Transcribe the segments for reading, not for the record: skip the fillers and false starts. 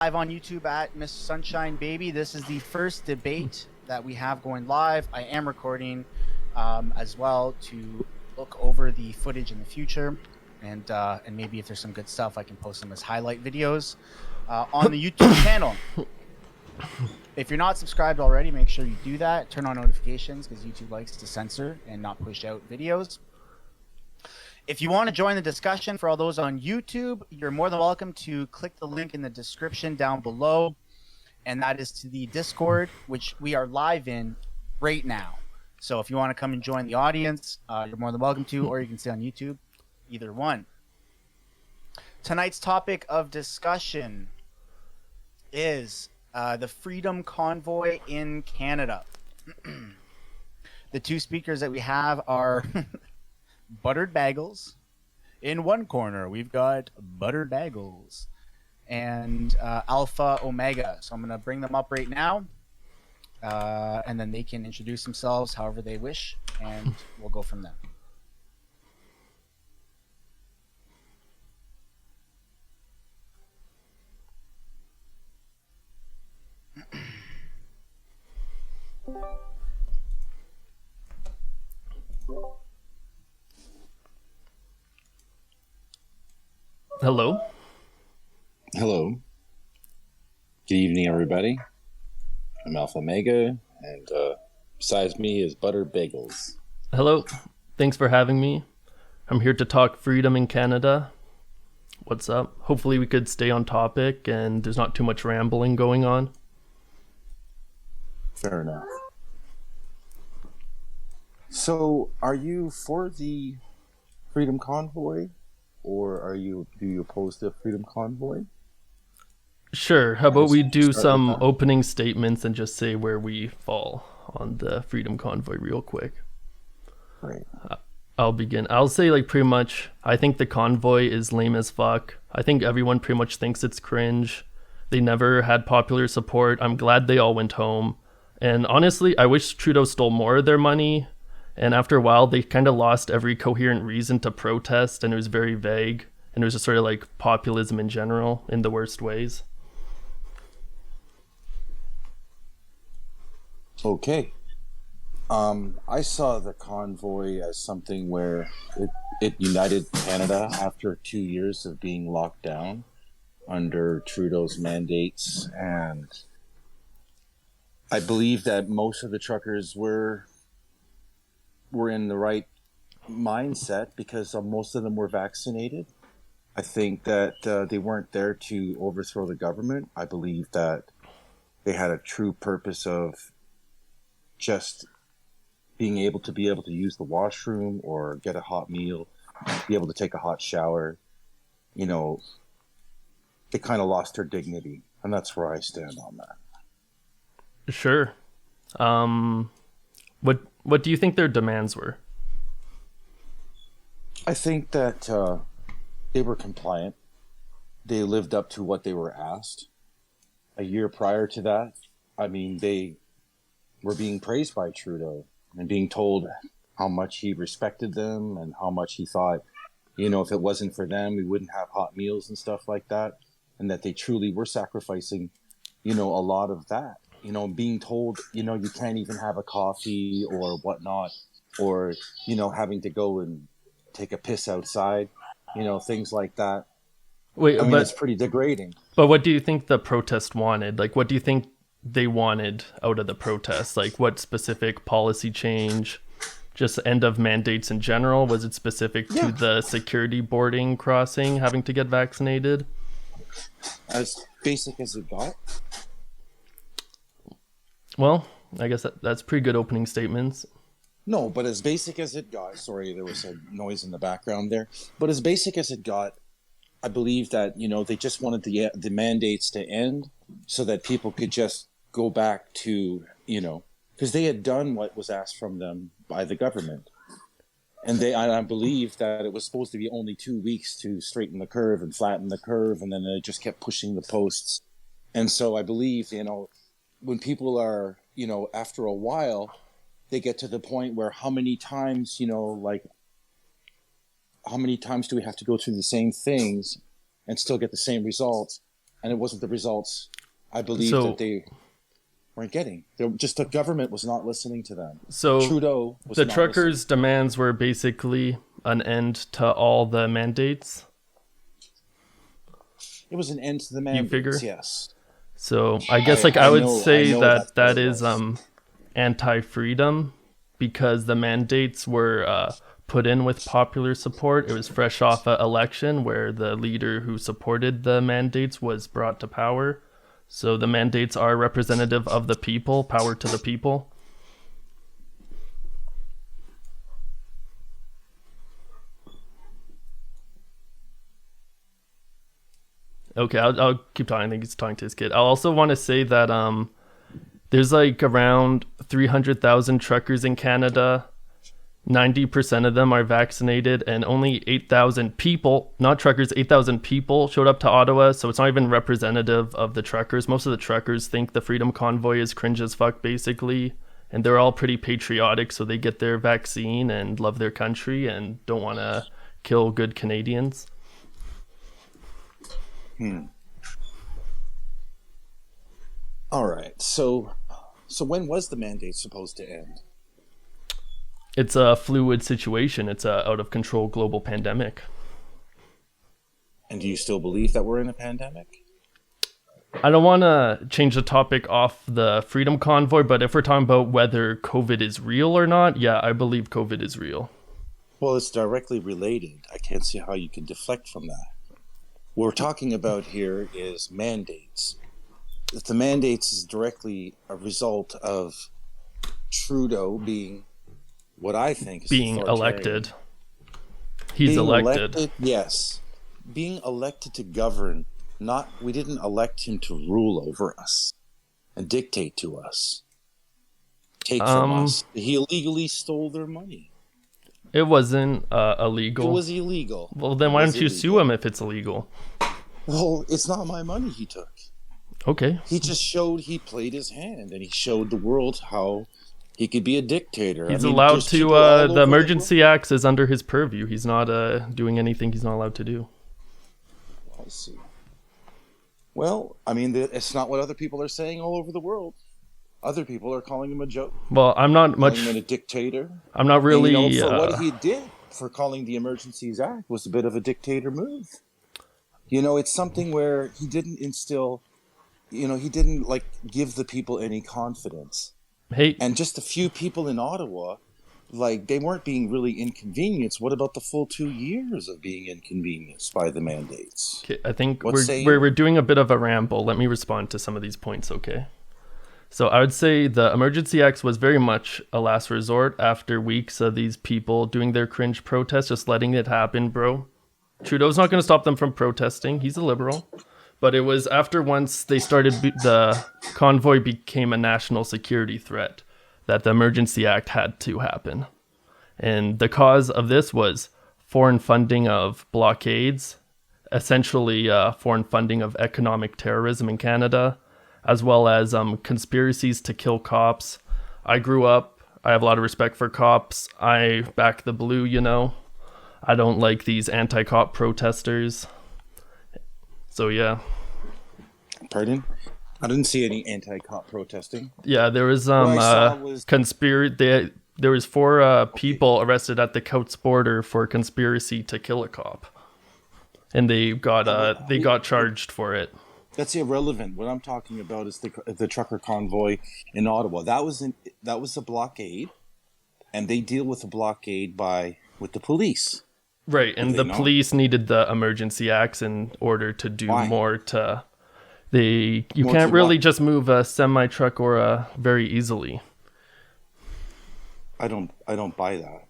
Live on YouTube at Mrsunshinebaby. This is the first debate that we have going live. I am recording as well to look over the footage in the future, and maybe if there's some good stuff, I can post them as highlight videos on the YouTube channel. If you're not subscribed already, make sure you do that. Turn on notifications because YouTube likes to censor and not push out videos. If you want to join the discussion, for all those on YouTube, you're more than welcome to click the link in the description down below, and that is to the Discord, which we are live in right now. So if you want to come and join the audience, you're more than welcome to, or you can stay on YouTube, either one. Tonight's topic of discussion is the Freedom Convoy in Canada. The two speakers that we have are ButteredBagles. In one corner, we've got ButteredBagles and Alpha Omega. So I'm going to bring them up right now, and then they can introduce themselves however they wish, and we'll go from there. Hello. Hello. Good evening, everybody. I'm Alpha Omega, and besides me is ButteredBagles. Hello. Thanks for having me. I'm here to talk freedom in Canada. What's up? Hopefully we could stay on topic and there's not too much rambling going on. Fair enough. So, are you for the Freedom Convoy, or do you oppose the Freedom Convoy? Sure. How about we do some that. opening statements and just say where we fall on the freedom convoy real quick. Right. I'll begin. I'll say pretty much, I think the convoy is lame as fuck. I think everyone pretty much thinks it's cringe. They never had popular support. I'm glad they all went home. And honestly, I wish Trudeau stole more of their money. And after a while, they kind of lost every coherent reason to protest, and it was very vague. And it was just sort of like populism in general, in the worst ways. Okay. I saw the convoy as something where it united Canada after 2 years of being locked down under Trudeau's mandates, and I believe that most of the truckers were in the right mindset because most of them were vaccinated. I think that they weren't there to overthrow the government. I believe that they had a true purpose of just being able to use the washroom or get a hot meal, be able to take a hot shower. You know, they kind of lost their dignity, and that's where I stand on that. Sure. What do you think their demands were? I think that they were compliant. They lived up to what they were asked. A year prior to that, I mean, they were being praised by Trudeau and being told how much he respected them and how much he thought, if it wasn't for them, we wouldn't have hot meals and stuff like that. And that they truly were sacrificing, a lot of that. Being told, you can't even have a coffee or whatnot, or, having to go and take a piss outside, things like that. Wait, it's pretty degrading. But what do you think the protest wanted? What do you think they wanted out of the protest? What specific policy change? Just end of mandates in general? Was it specific to the security boarding crossing having to get vaccinated? As basic as it got. Well, I guess that's pretty good opening statements. No, but as basic as it got, sorry, there was a noise in the background there, but as basic as it got, I believe that, they just wanted the mandates to end so that people could just go back to, because they had done what was asked from them by the government. And I believe that it was supposed to be only 2 weeks to straighten the curve and flatten the curve, and then they just kept pushing the posts. And so I believe, when people are, after a while, they get to the point where how many times do we have to go through the same things and still get the same results? and it wasn't the results I believe So that they weren't getting. Just the government was not listening to them. so Trudeau was the not truckers' listening. demands were basically an end to all the mandates. It was an end to the You figure? mandates. Yes, So I guess like I I would know. I say know that that's what that it is was. anti-freedom because the mandates were put in with popular support. It was fresh off an election where the leader who supported the mandates was brought to power. So the mandates are representative of the people, power to the people. Okay, I'll keep talking. I think he's talking to his kid. I also want to say that there's like around 300,000 truckers in Canada. 90% of them are vaccinated, and only 8,000 people, not truckers, 8,000 people showed up to Ottawa. So it's not even representative of the truckers. Most of the truckers think the Freedom Convoy is cringe as fuck, basically. And they're all pretty patriotic, so they get their vaccine and love their country and don't want to kill good Canadians. All right. So when was the mandate supposed to end? It's a fluid situation. It's a out of control global pandemic. And do you still believe that we're in a pandemic? I don't want to change the topic off the Freedom Convoy, but if we're talking about whether COVID is real or not, yeah, I believe COVID is real. Well, it's directly related. I can't see how you can deflect from that. What we're talking about here is mandates. If the mandates is directly a result of Trudeau being what I think is Being authoritarian. elected. He's Being elected. yes. Being elected to govern, we didn't elect him to rule over us and dictate to us. Take from us. He illegally stole their money. It wasn't It illegal. was illegal. Well, then It why was don't you sue illegal. him if it's illegal? Well, it's not my money he took. Okay. He just he played his hand, and he showed the world how he could be a dictator. He's allowed there's to, people all over the world. Emergency Acts is under his purview. He's not doing anything he's not allowed to do. I see. Well, I mean, it's not what other people are saying all over the world. Other people are calling him a joke, Well, I'm not calling much, him a dictator. I'm not really, And, for what he did for calling the Emergencies Act was a bit of a dictator move. It's something where he didn't instill, he didn't give the people any confidence. hey, And just a few people in Ottawa, they weren't being really inconvenienced. What about the full 2 years of being inconvenienced by the mandates? okay, I think What say we're you? doing a bit of a ramble. Let me respond to some of these points, okay? So I would say the Emergency Acts was very much a last resort after weeks of these people doing their cringe protests, just letting it happen, bro. Trudeau's not going to stop them from protesting. He's a liberal. But it was after once they started, the convoy became a national security threat that the Emergency Act had to happen. And the cause of this was foreign funding of blockades, essentially foreign funding of economic terrorism in Canada, as well as conspiracies to kill cops. I grew up, I have a lot of respect for cops. I back the blue, I don't like these anti-cop protesters. So yeah. Pardon? I didn't see any anti-cop protesting. Yeah, there was What I saw was there was four people arrested at the Coats border for conspiracy to kill a cop. And they got charged for it. that's irrelevant. What I'm talking about is the trucker convoy in Ottawa. That was a blockade, and they deal with the blockade with the police. Right, and the police needed the emergency acts in order to do Why? more to you More can't to really what? just move a semi truck or very easily. I don't buy that.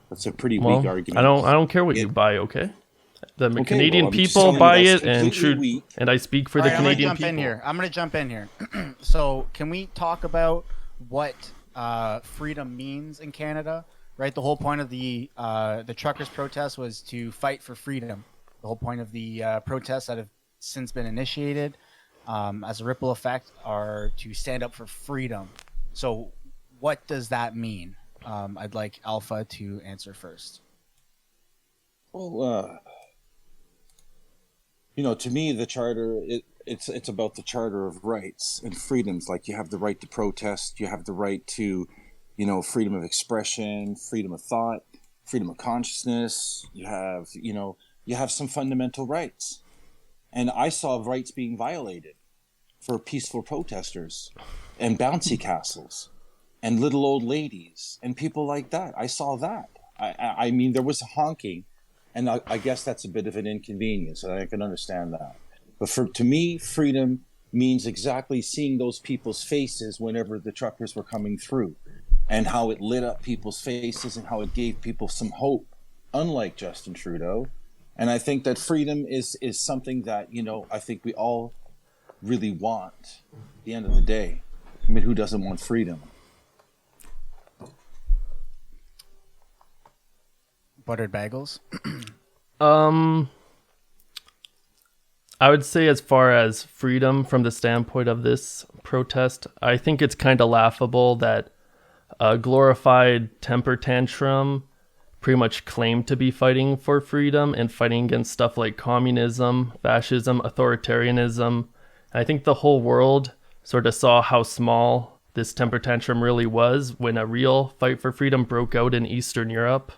That's a pretty Well, weak argument. I don't care what you buy, okay? The Canadian well, I'm just people telling you buy that's it, and completely weak. and I speak for All the right, Canadian I'm gonna jump people. in here. So, can we talk about what freedom means in Canada? Right, the whole point of the truckers' protest was to fight for freedom. The whole point of the protests that have since been initiated, as a ripple effect, are to stand up for freedom. So, what does that mean? I'd like Alpha to answer first. Well, to me, the charter it's about the Charter of Rights and freedoms. Like you have the right to protest, you have the right to, freedom of expression, freedom of thought, freedom of consciousness. You have some fundamental rights, and I saw rights being violated for peaceful protesters, and bouncy castles, and little old ladies, and people like that. I saw that. I mean, there was honking, and I guess that's a bit of an inconvenience, and I can understand that. But to me, freedom means exactly seeing those people's faces whenever the truckers were coming through, and how it lit up people's faces and how it gave people some hope, unlike Justin Trudeau. And I think that freedom is something that, I think we all really want at the end of the day. I mean, who doesn't want freedom? Buttered bagels. I would say as far as freedom from the standpoint of this protest, I think it's kind of laughable that a glorified temper tantrum pretty much claimed to be fighting for freedom and fighting against stuff like communism, fascism, authoritarianism. I think the whole world sort of saw how small this temper tantrum really was when a real fight for freedom broke out in Eastern Europe.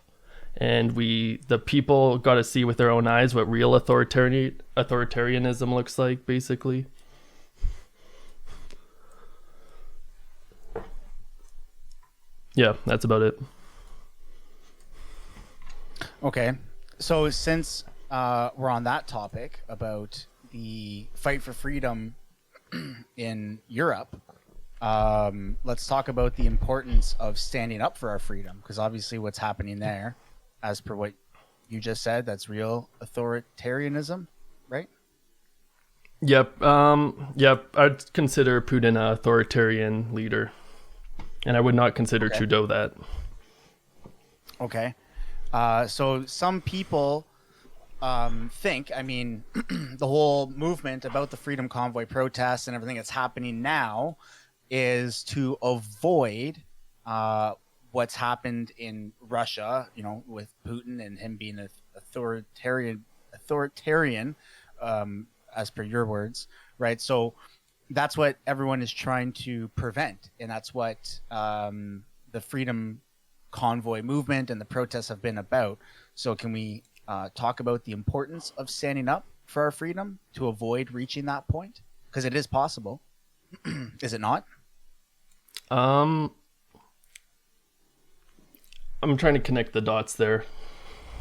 And the people got to see with their own eyes what real authoritarianism looks like, basically. Yeah, that's about it. Okay, so since we're on that topic about the fight for freedom in Europe, let's talk about the importance of standing up for our freedom, because obviously what's happening there, as per what you just said, that's real authoritarianism, right? Yep. I'd consider Putin an authoritarian leader, and I would not consider Trudeau that. Okay. So some people think, I mean, the whole movement about the Freedom Convoy protests and everything that's happening now is to avoid what's happened in Russia, with Putin and him being an authoritarian, as per your words, right? So that's what everyone is trying to prevent, and that's what the Freedom Convoy movement and the protests have been about. So can we talk about the importance of standing up for our freedom to avoid reaching that point? Because it is possible. Is it not? I'm trying to connect the dots there.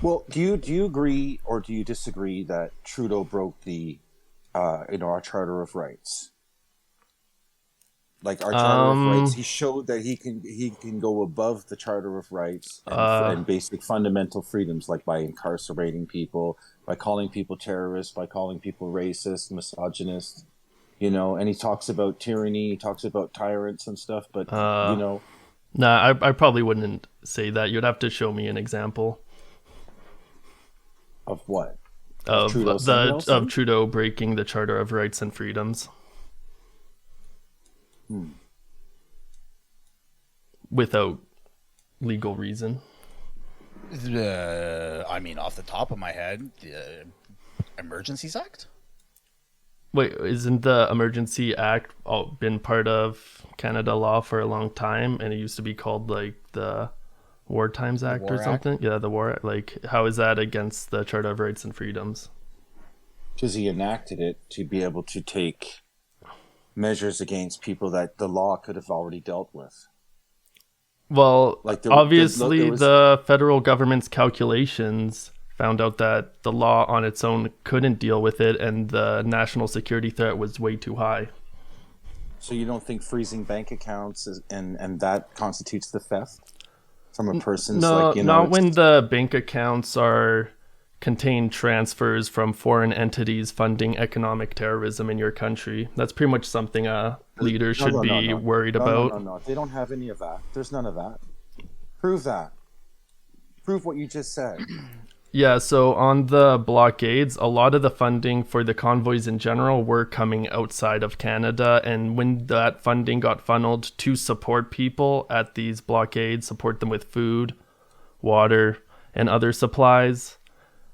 Well, do you agree or do you disagree that Trudeau broke the our Charter of Rights? Like our Charter of Rights, he showed that he can go above the Charter of Rights and basic fundamental freedoms, like by incarcerating people, by calling people terrorists, by calling people racist, misogynist, and he talks about tyranny, he talks about tyrants and stuff, but Nah, I probably wouldn't say that. You'd have to show me an example. Of what? Of Trudeau breaking the Charter of Rights and Freedoms. Without legal reason. I mean, off the top of my head, the Emergencies Act? Wait, isn't the Emergency Act been part of Canada law for a long time, and it used to be called like the War Times Act or something? Yeah, the War. Like, how is that against the Charter of Rights and Freedoms? Because he enacted it to be able to take measures against people that the law could have already dealt with. Well, obviously, the federal government's calculations found out that the law on its own couldn't deal with it, and the national security threat was way too high. So you don't think freezing bank accounts and that constitutes the theft from a person's? Not when the bank accounts contain transfers from foreign entities funding economic terrorism in your country. That's pretty much something a leader should be worried about. No. They don't have any of that. There's none of that. Prove that. Prove what you just said. Yeah, so on the blockades, a lot of the funding for the convoys in general were coming outside of Canada, and when that funding got funneled to support people at these blockades, support them with food, water, and other supplies,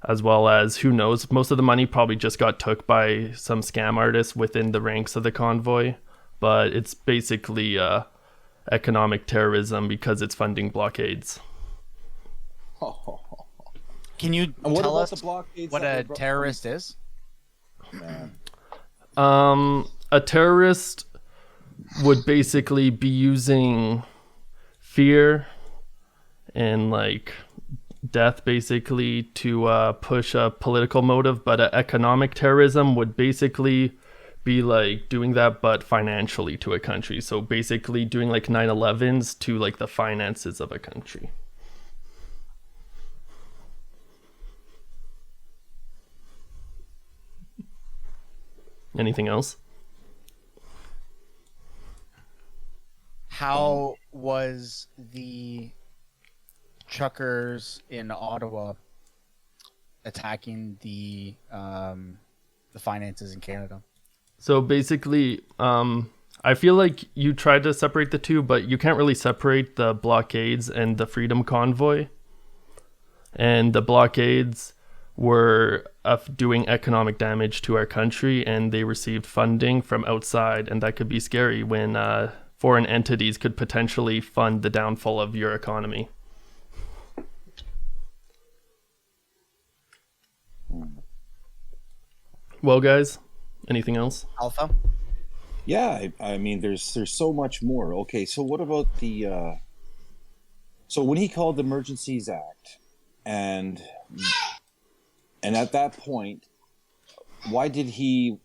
as well as, who knows, most of the money probably just got took by some scam artists within the ranks of the convoy. But it's basically economic terrorism because it's funding blockades. Can you And what tell about us the blockades what that a were brought- terrorist is? Man. A terrorist would basically be using fear and like death basically to push a political motive, but economic terrorism would basically be like doing that but financially to a country. So basically doing like 9/11s to like the finances of a country. Anything else? How was the truckers in Ottawa attacking the finances in Canada? So basically, I feel like you tried to separate the two, but you can't really separate the blockades and the Freedom Convoy. And the blockades were doing economic damage to our country, and they received funding from outside, and that could be scary when foreign entities could potentially fund the downfall of your economy. Well, guys, anything else? Alpha? Yeah, I mean, there's so much more. Okay, so what about the? So when he called the Emergencies Act, and at that point, why did he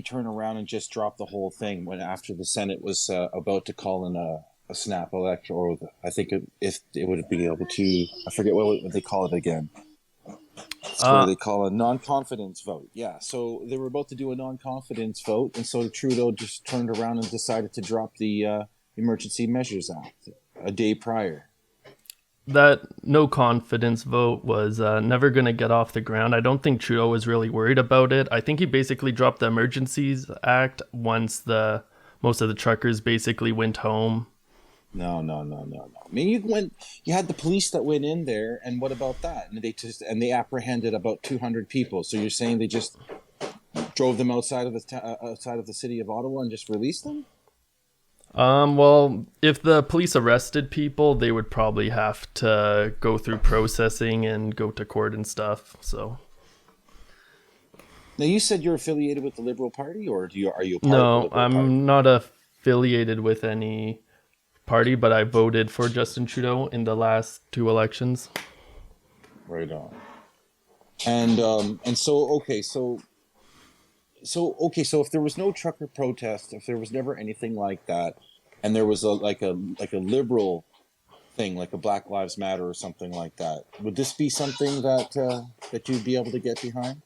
turn around and just drop the whole thing when after the Senate was about to call in a snap election, or I think if it would be able to, I forget what they call it again. So they call a non-confidence vote. Yeah, so they were about to do a non-confidence vote, and so Trudeau just turned around and decided to drop the Emergency Measures Act a day prior. That no confidence vote was never going to get off the ground. I don't think Trudeau was really worried about it. I think he basically dropped the Emergencies Act once most of the truckers basically went home. No. I mean, you had the police that went in there, and what about that? And they apprehended about 200 people. So you're saying they just drove them outside of the city of Ottawa and just released them? Well, if the police arrested people, they would probably have to go through processing and go to court and stuff. So. Now, you said you're affiliated with the Liberal Party, or are you a part of the No, Liberal I'm Party? not affiliated with any party, but I voted for Justin Trudeau in the last two elections. Right on. And so okay, so if there was no trucker protest, if there was never anything like that, and there was a liberal thing, like a Black Lives Matter or something like that, would this be something that you'd be able to get behind?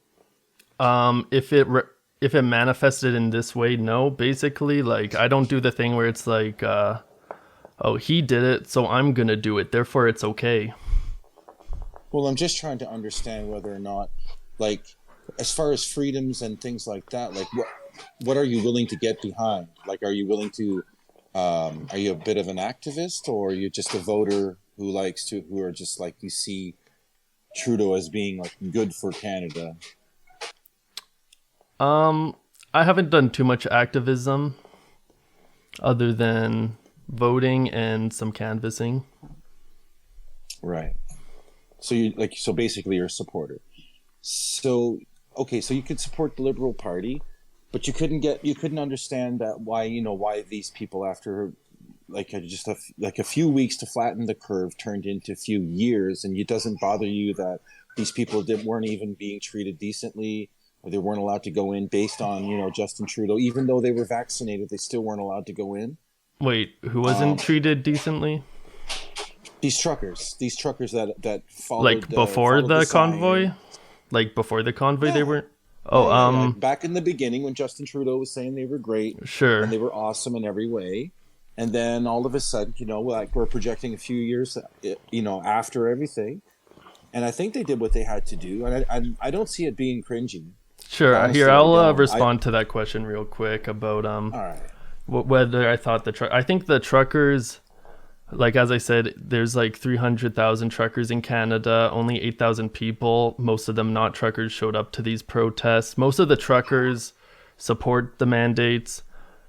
If it manifested in this way, no. Basically, like, I don't do the thing where it's like, oh, he did it, so I'm gonna do it, therefore it's okay. Well, I'm just trying to understand whether or not, like, as far as freedoms and things like that, like, what are you willing to get behind? Like, are you willing to, are you a bit of an activist, or are you just a voter who are just like, you see Trudeau as being like good for Canada? I haven't done too much activism other than voting and some canvassing. Right. So basically you're a supporter. So, okay, so you could support the Liberal Party, but you couldn't understand that why these people, after a few weeks to flatten the curve, turned into a few years, and it doesn't bother you that these people weren't even being treated decently, or they weren't allowed to go in based on, Justin Trudeau, even though they were vaccinated, they still weren't allowed to go in. Wait, who wasn't treated decently? These truckers that followed, like before followed the sign. convoy? Like before the convoy, Yeah. They weren't. Back in the beginning when Justin Trudeau was saying they were great, Sure. and they were awesome in every way, and then all of a sudden, we're projecting a few years, after everything, and I think they did what they had to do, and I don't see it being cringy. Sure. Honestly, Here, I I'll don't. respond to that question real quick about All right. whether I thought I think the truckers Like as I said, there's like 300,000 truckers in Canada, only 8,000 people, most of them not truckers, showed up to these protests. Most of the truckers support the mandates.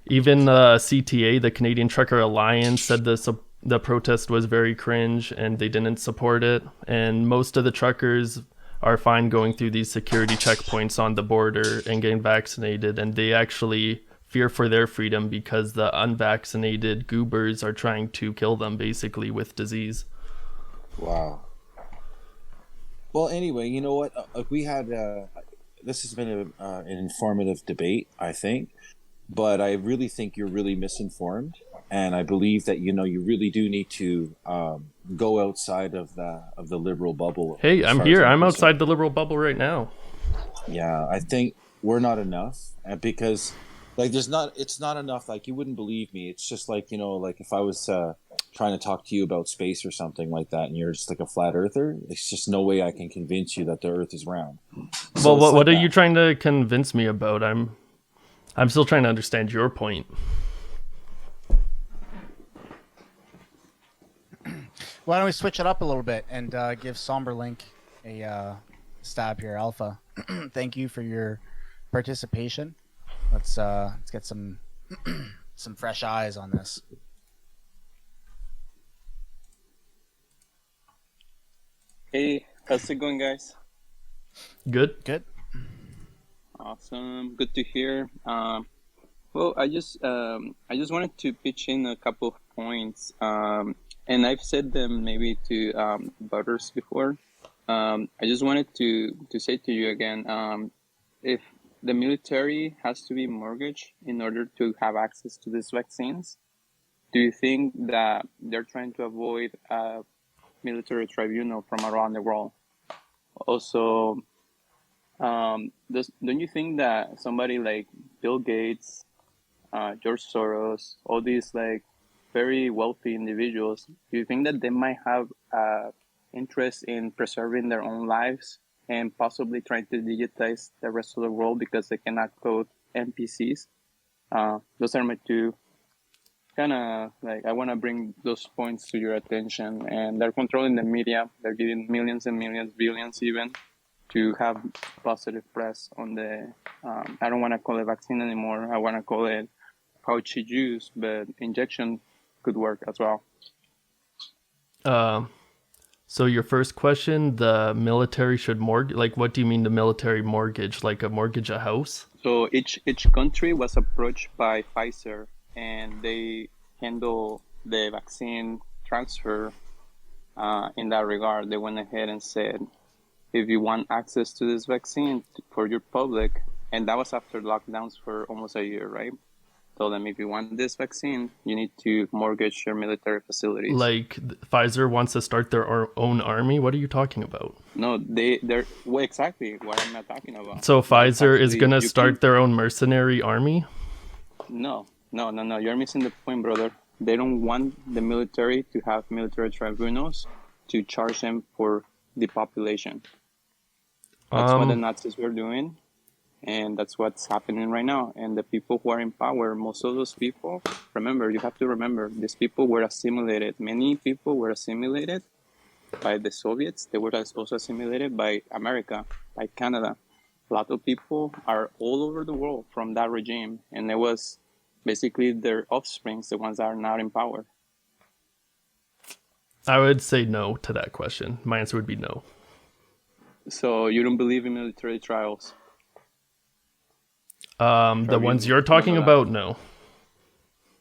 Even CTA, the Canadian Trucker Alliance, said the protest was very cringe and they didn't support it. And most of the truckers are fine going through these security checkpoints on the border and getting vaccinated, and they actually fear for their freedom because the unvaccinated goobers are trying to kill them basically with disease. Wow. Well, anyway, you know what? We had this has been an informative debate, I think, but I really think you're really misinformed, and I believe that you really do need to go outside of the liberal bubble. Hey, as I'm far as here. I'm concerned. outside the liberal bubble right now. Yeah, I think we're not enough, and because like it's not enough. Like you wouldn't believe me. It's just like like if I was trying to talk to you about space or something like that, and you're just like a flat earther, it's just no way I can convince you that the Earth is round. So Well, it's what like are you that. trying to convince me about? I'm still trying to understand your point. Why don't we switch it up a little bit and give Somberlink a stab here, Alpha? Thank you for your participation. Let's get some some fresh eyes on this. Hey, how's it going, guys? Good. Good. Awesome, good to hear. Well, I just wanted to pitch in a couple of points, and I've said them maybe to Butters before. I just wanted to say to you again, if the military has to be mortgaged in order to have access to these vaccines, do you think that they're trying to avoid a military tribunal from around the world? Also, don't you think that somebody like Bill Gates, George Soros, all these like very wealthy individuals, do you think that they might have interest in preserving their own lives and possibly trying to digitize the rest of the world because they cannot code NPCs? Those are my two kind of like, I want to bring those points to your attention. And they're controlling the media. They're giving millions and millions, billions even, to have positive press on the, I don't want to call it vaccine anymore. I want to call it pouchy juice, but injection could work as well. So your first question, the military should mortgage, like what do you mean the military mortgage? Like a mortgage a house? So each country was approached by Pfizer, and they handle the vaccine transfer in that regard. They went ahead and said, if you want access to this vaccine for your public, and that was after lockdowns for almost a year, right? Told them, if you want this vaccine, you need to mortgage your military facilities. Like Pfizer wants to start their own army? What are you talking about? No, they're well, exactly what I'm not talking about. So Pfizer is Actually, going to start their own mercenary army? No. You're missing the point, brother. They don't want the military to have military tribunals to charge them for depopulation. That's what the Nazis were doing, and that's what's happening right now. And the people who are in power, most of those people, you have to remember, these people were assimilated. Many people were assimilated by the Soviets. They were also assimilated by America, by Canada. A lot of people are all over the world from that regime, and it was basically their offsprings, the ones that are now in power. I would say no to that question. My answer would be no. So you don't believe in military trials? The ones you're talking about, no.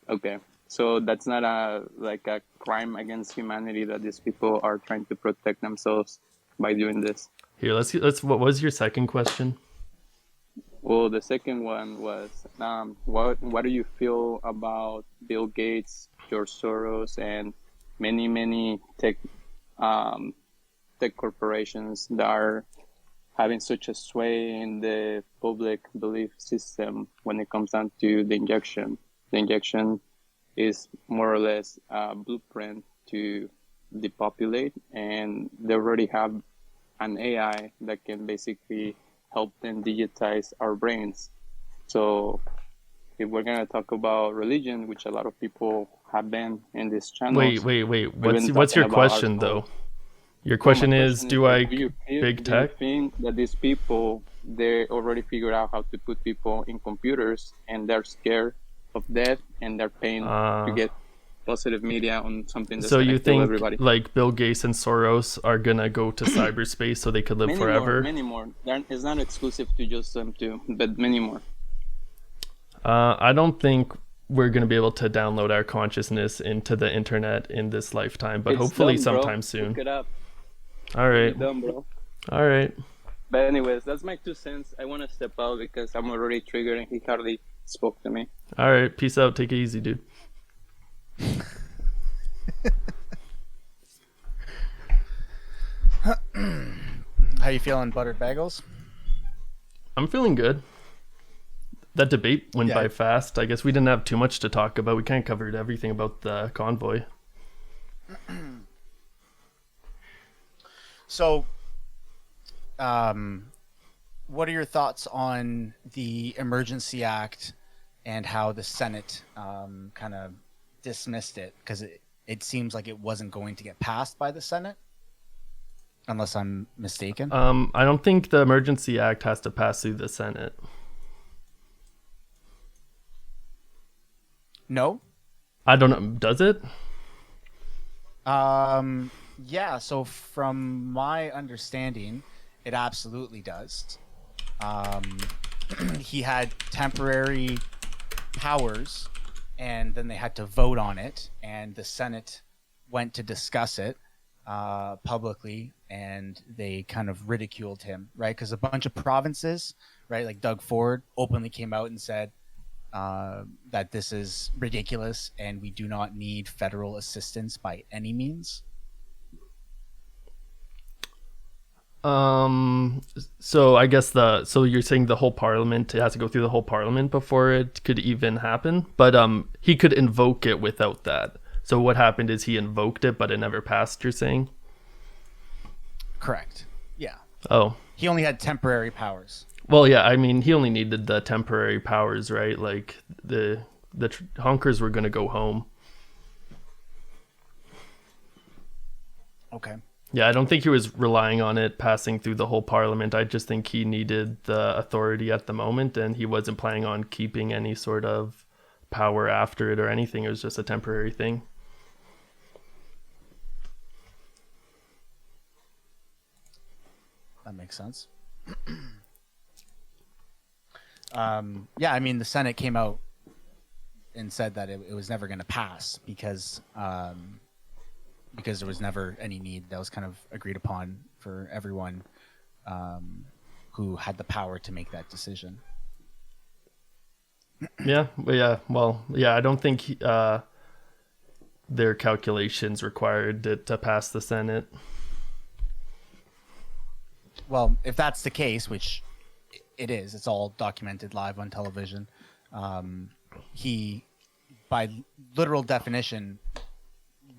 Okay, so that's not a crime against humanity that these people are trying to protect themselves by doing this. Here, let's. What was your second question? Well, the second one was, what do you feel about Bill Gates, George Soros, and many tech corporations that are having such a sway in the public belief system when it comes down to the injection? The injection is more or less a blueprint to depopulate, and they already have an AI that can basically help them digitize our brains. So if we're going to talk about religion, which a lot of people have been in these channels. Wait. We've been What's your talking about question our though? Your my question is, question do I do you big do you tech? think that these people, they already figured out how to put people in computers and they're scared of death and they're paying to get positive media on something that's So gonna you kill think everybody? like Bill Gates and Soros are gonna go to cyberspace so they could live forever? Many more. It's not exclusive to just them two, but many more. I don't think we're gonna be able to download our consciousness into the internet in this lifetime, but It's hopefully dumb, bro. sometime soon. Look it up. All right. It's dumb, bro. All right. But anyways, that's my 2 cents. I want to step out because I'm already triggered and he hardly spoke to me. All right. Peace out. Take it easy, dude. How you feeling, Buttered Bagels? I'm feeling good. That debate went Yeah. by fast. I guess we didn't have too much to talk about. We kind of covered everything about the convoy. So, what are your thoughts on the Emergency Act and how the Senate kind of dismissed it? Because it seems like it wasn't going to get passed by the Senate, unless I'm mistaken. I don't think the Emergency Act has to pass through the Senate. No? I don't know. Does it? Yeah, so from my understanding, it absolutely does. He had temporary powers, and then they had to vote on it, and the Senate went to discuss it publicly, and they kind of ridiculed him, right? Because a bunch of provinces, right, like Doug Ford, openly came out and said that this is ridiculous, and we do not need federal assistance by any means. So I guess so you're saying the whole parliament, it has to go through the whole parliament before it could even happen, but he could invoke it without that. So what happened is he invoked it, but it never passed, you're saying? Correct. Yeah. Oh. He only had temporary powers. Well, yeah, I mean, he only needed the temporary powers, right? Like the honkers were going to go home. Okay. Yeah, I don't think he was relying on it passing through the whole parliament. I just think he needed the authority at the moment, and he wasn't planning on keeping any sort of power after it or anything. It was just a temporary thing. That makes sense. Yeah, I mean, the Senate came out and said that it was never going to pass because there was never any need. That was kind of agreed upon for everyone who had the power to make that decision. Yeah, but yeah, well, yeah, I don't think their calculations required it to pass the Senate. Well, if that's the case, which it is, it's all documented live on television. He, by literal definition,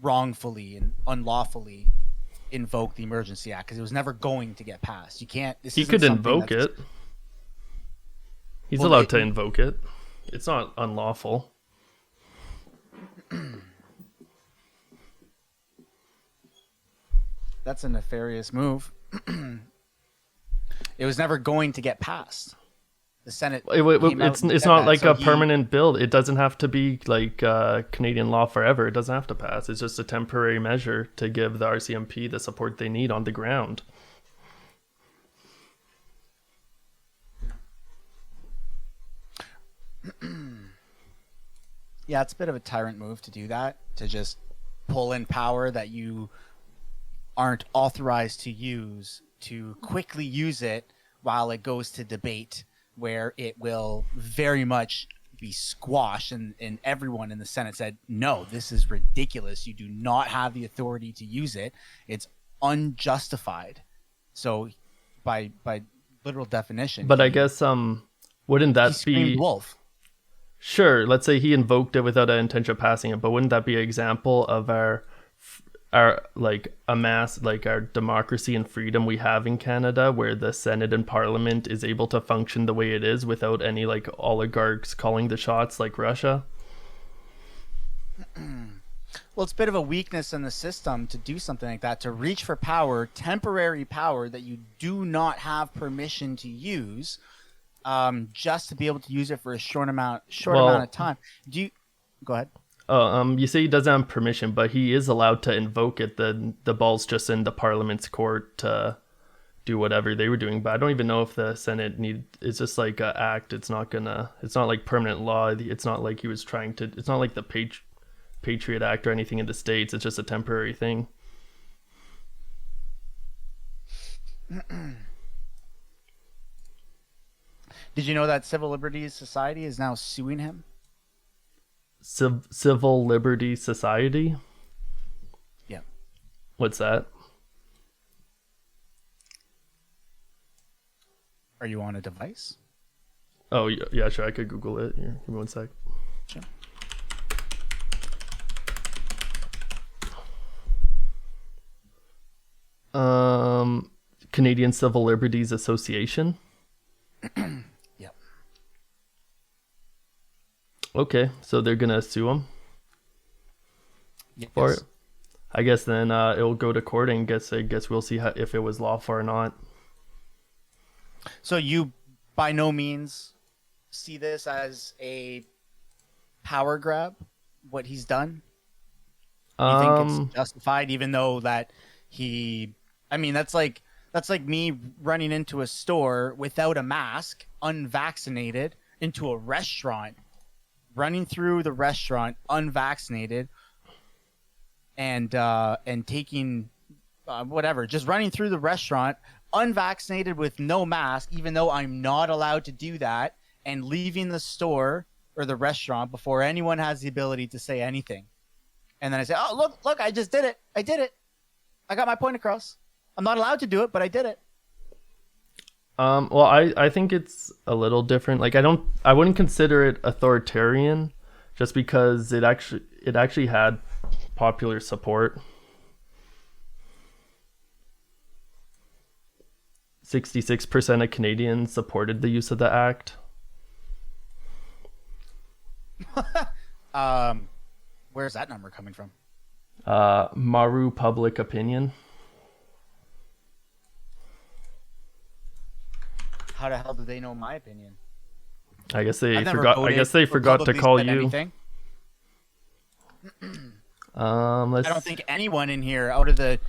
wrongfully and unlawfully invoked the Emergency Act because it was never going to get passed. You can't. He could invoke it. He's allowed to invoke it. It's not unlawful. That's a nefarious move. It was never going to get passed. The Senate. It's not like a permanent bill. It doesn't have to be like Canadian law forever. It doesn't have to pass. It's just a temporary measure to give the RCMP the support they need on the ground. Yeah, it's a bit of a tyrant move to do that, to just pull in power that you aren't authorized to use, to quickly use it while it goes to debate, where it will very much be squashed, and everyone in the Senate said, no, this is ridiculous. You do not have the authority to use it. It's unjustified. So by literal definition. But I guess wouldn't that be wolf? Sure, let's say he invoked it without an intention of passing it, but wouldn't that be an example of our like our democracy and freedom we have in Canada, where the Senate and Parliament is able to function the way it is without any like oligarchs calling the shots like Russia? Well, it's a bit of a weakness in the system to do something like that, to reach for power, temporary power that you do not have permission to use, just to be able to use it for a short amount of time. Do you go ahead? You say he doesn't have permission, but he is allowed to invoke it. The ball's just in the Parliament's court to do whatever they were doing. But I don't even know if the Senate it's just like an act. It's not like permanent law. It's not like he was trying to. It's not like the Patriot Act or anything in the States. It's just a temporary thing. Did you know that Civil Liberties Society is now suing him? Civil Liberty Society? Yeah. What's that? Are you on a device? Oh, yeah, sure. I could Google it. Here, give me 1 sec. Sure. Canadian Civil Liberties Association. Yep. Okay, so they're gonna sue him Yes. for it. I guess then it'll go to court, and I guess we'll see if it was lawful or not. So you, by no means, see this as a power grab? What he's done? You think it's justified, even though that he? I mean, that's like me running into a store without a mask, unvaccinated, into a restaurant, running through the restaurant unvaccinated, and taking whatever, just running through the restaurant unvaccinated with no mask, even though I'm not allowed to do that, and leaving the store or the restaurant before anyone has the ability to say anything. And then I say, oh, look, I just did it. I did it. I got my point across. I'm not allowed to do it, but I did it. Well, I think it's a little different. Like I wouldn't consider it authoritarian, just because it actually had popular support. 66% of Canadians supported the use of the act. Where's that number coming from? Maru Public Opinion. How the hell do they know my opinion? I guess they I've never forgot. I voted guess they or forgot to publicly call said you. anything. I I don't think anyone in here, out of the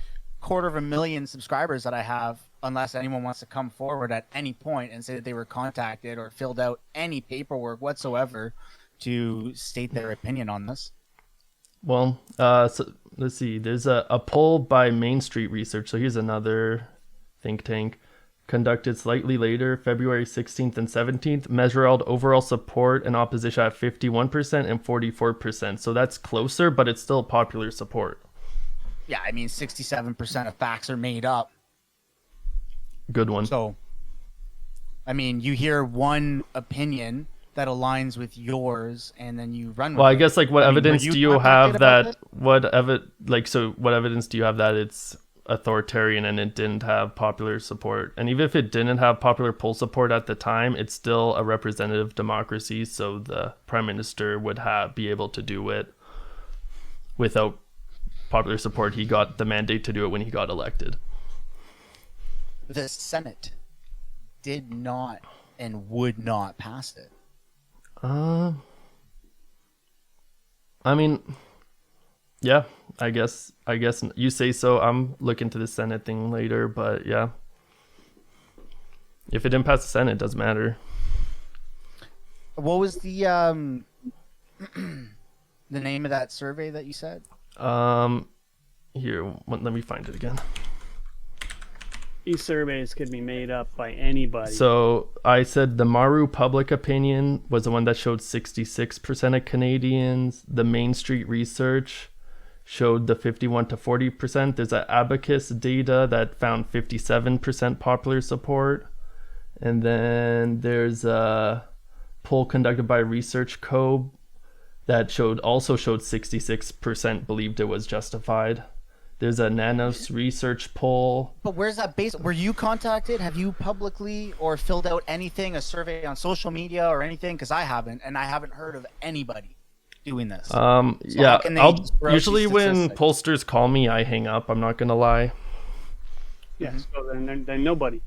250,000 subscribers that I have, unless anyone wants to come forward at any point and say that they were contacted or filled out any paperwork whatsoever to state their opinion on this. Well, so let's see. There's a poll by Main Street Research. So here's another think tank conducted slightly later, February 16th and 17th, measured overall support and opposition at 51% and 44%. So that's closer, but it's still popular support. Yeah, I mean, 67% of facts are made up. Good one. So, I mean, you hear one opinion that aligns with yours, and then you run with Well, I it. guess like what I mean, evidence were you do you contacted have about that what evidence do you have that it's authoritarian and it didn't have popular support? And even if it didn't have popular poll support at the time, it's still a representative democracy, so the prime minister would be able to do it without popular support. He got the mandate to do it when he got elected. The Senate did not and would not pass it. I mean, yeah, I guess you say so. I'm looking to the Senate thing later, but yeah. If it didn't pass the Senate, it doesn't matter. What was the the name of that survey that you said? Here, let me find it again. These surveys could be made up by anybody. So I said the Maru Public Opinion was the one that showed 66% of Canadians. The Main Street Research showed the 51 to 40%. There's an Abacus data that found 57% popular support. And then there's a poll conducted by Research Co. that also showed 66% believed it was justified. There's a Nanos Research poll. But where's that based? Were you contacted? Have you publicly or filled out anything, a survey on social media or anything? Because I haven't, and I haven't heard of anybody. doing this? Yeah, how can they I'll just throw out usually these when statistics? pollsters call me, I hang up. I'm not gonna lie, Yeah. So then nobody.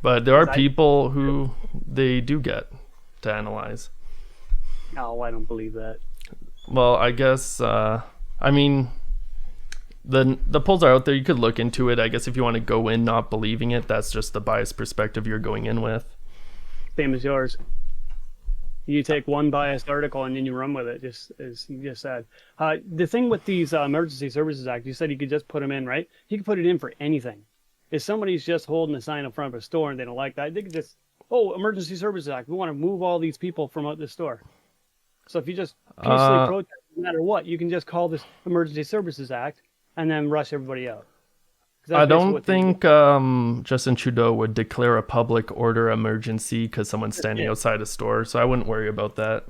but there are I- people who they do get to analyze. No, I don't believe that. Well, I guess I mean the polls are out there. You could look into it. I guess if you want to go in not believing it, that's just the biased perspective you're going in with. Same as yours. You take one biased article and then you run with it, just as you just said. The thing with these Emergency Services Act, you said you could just put them in, right? You can put it in for anything. If somebody's just holding a sign in front of a store and they don't like that, they could just, Emergency Services Act, we want to move all these people from out the store. So if you just peacefully protest, no matter what, you can just call this Emergency Services Act and then rush everybody out. I don't think Justin Trudeau would declare a public order emergency because someone's standing outside a store, so I wouldn't worry about that.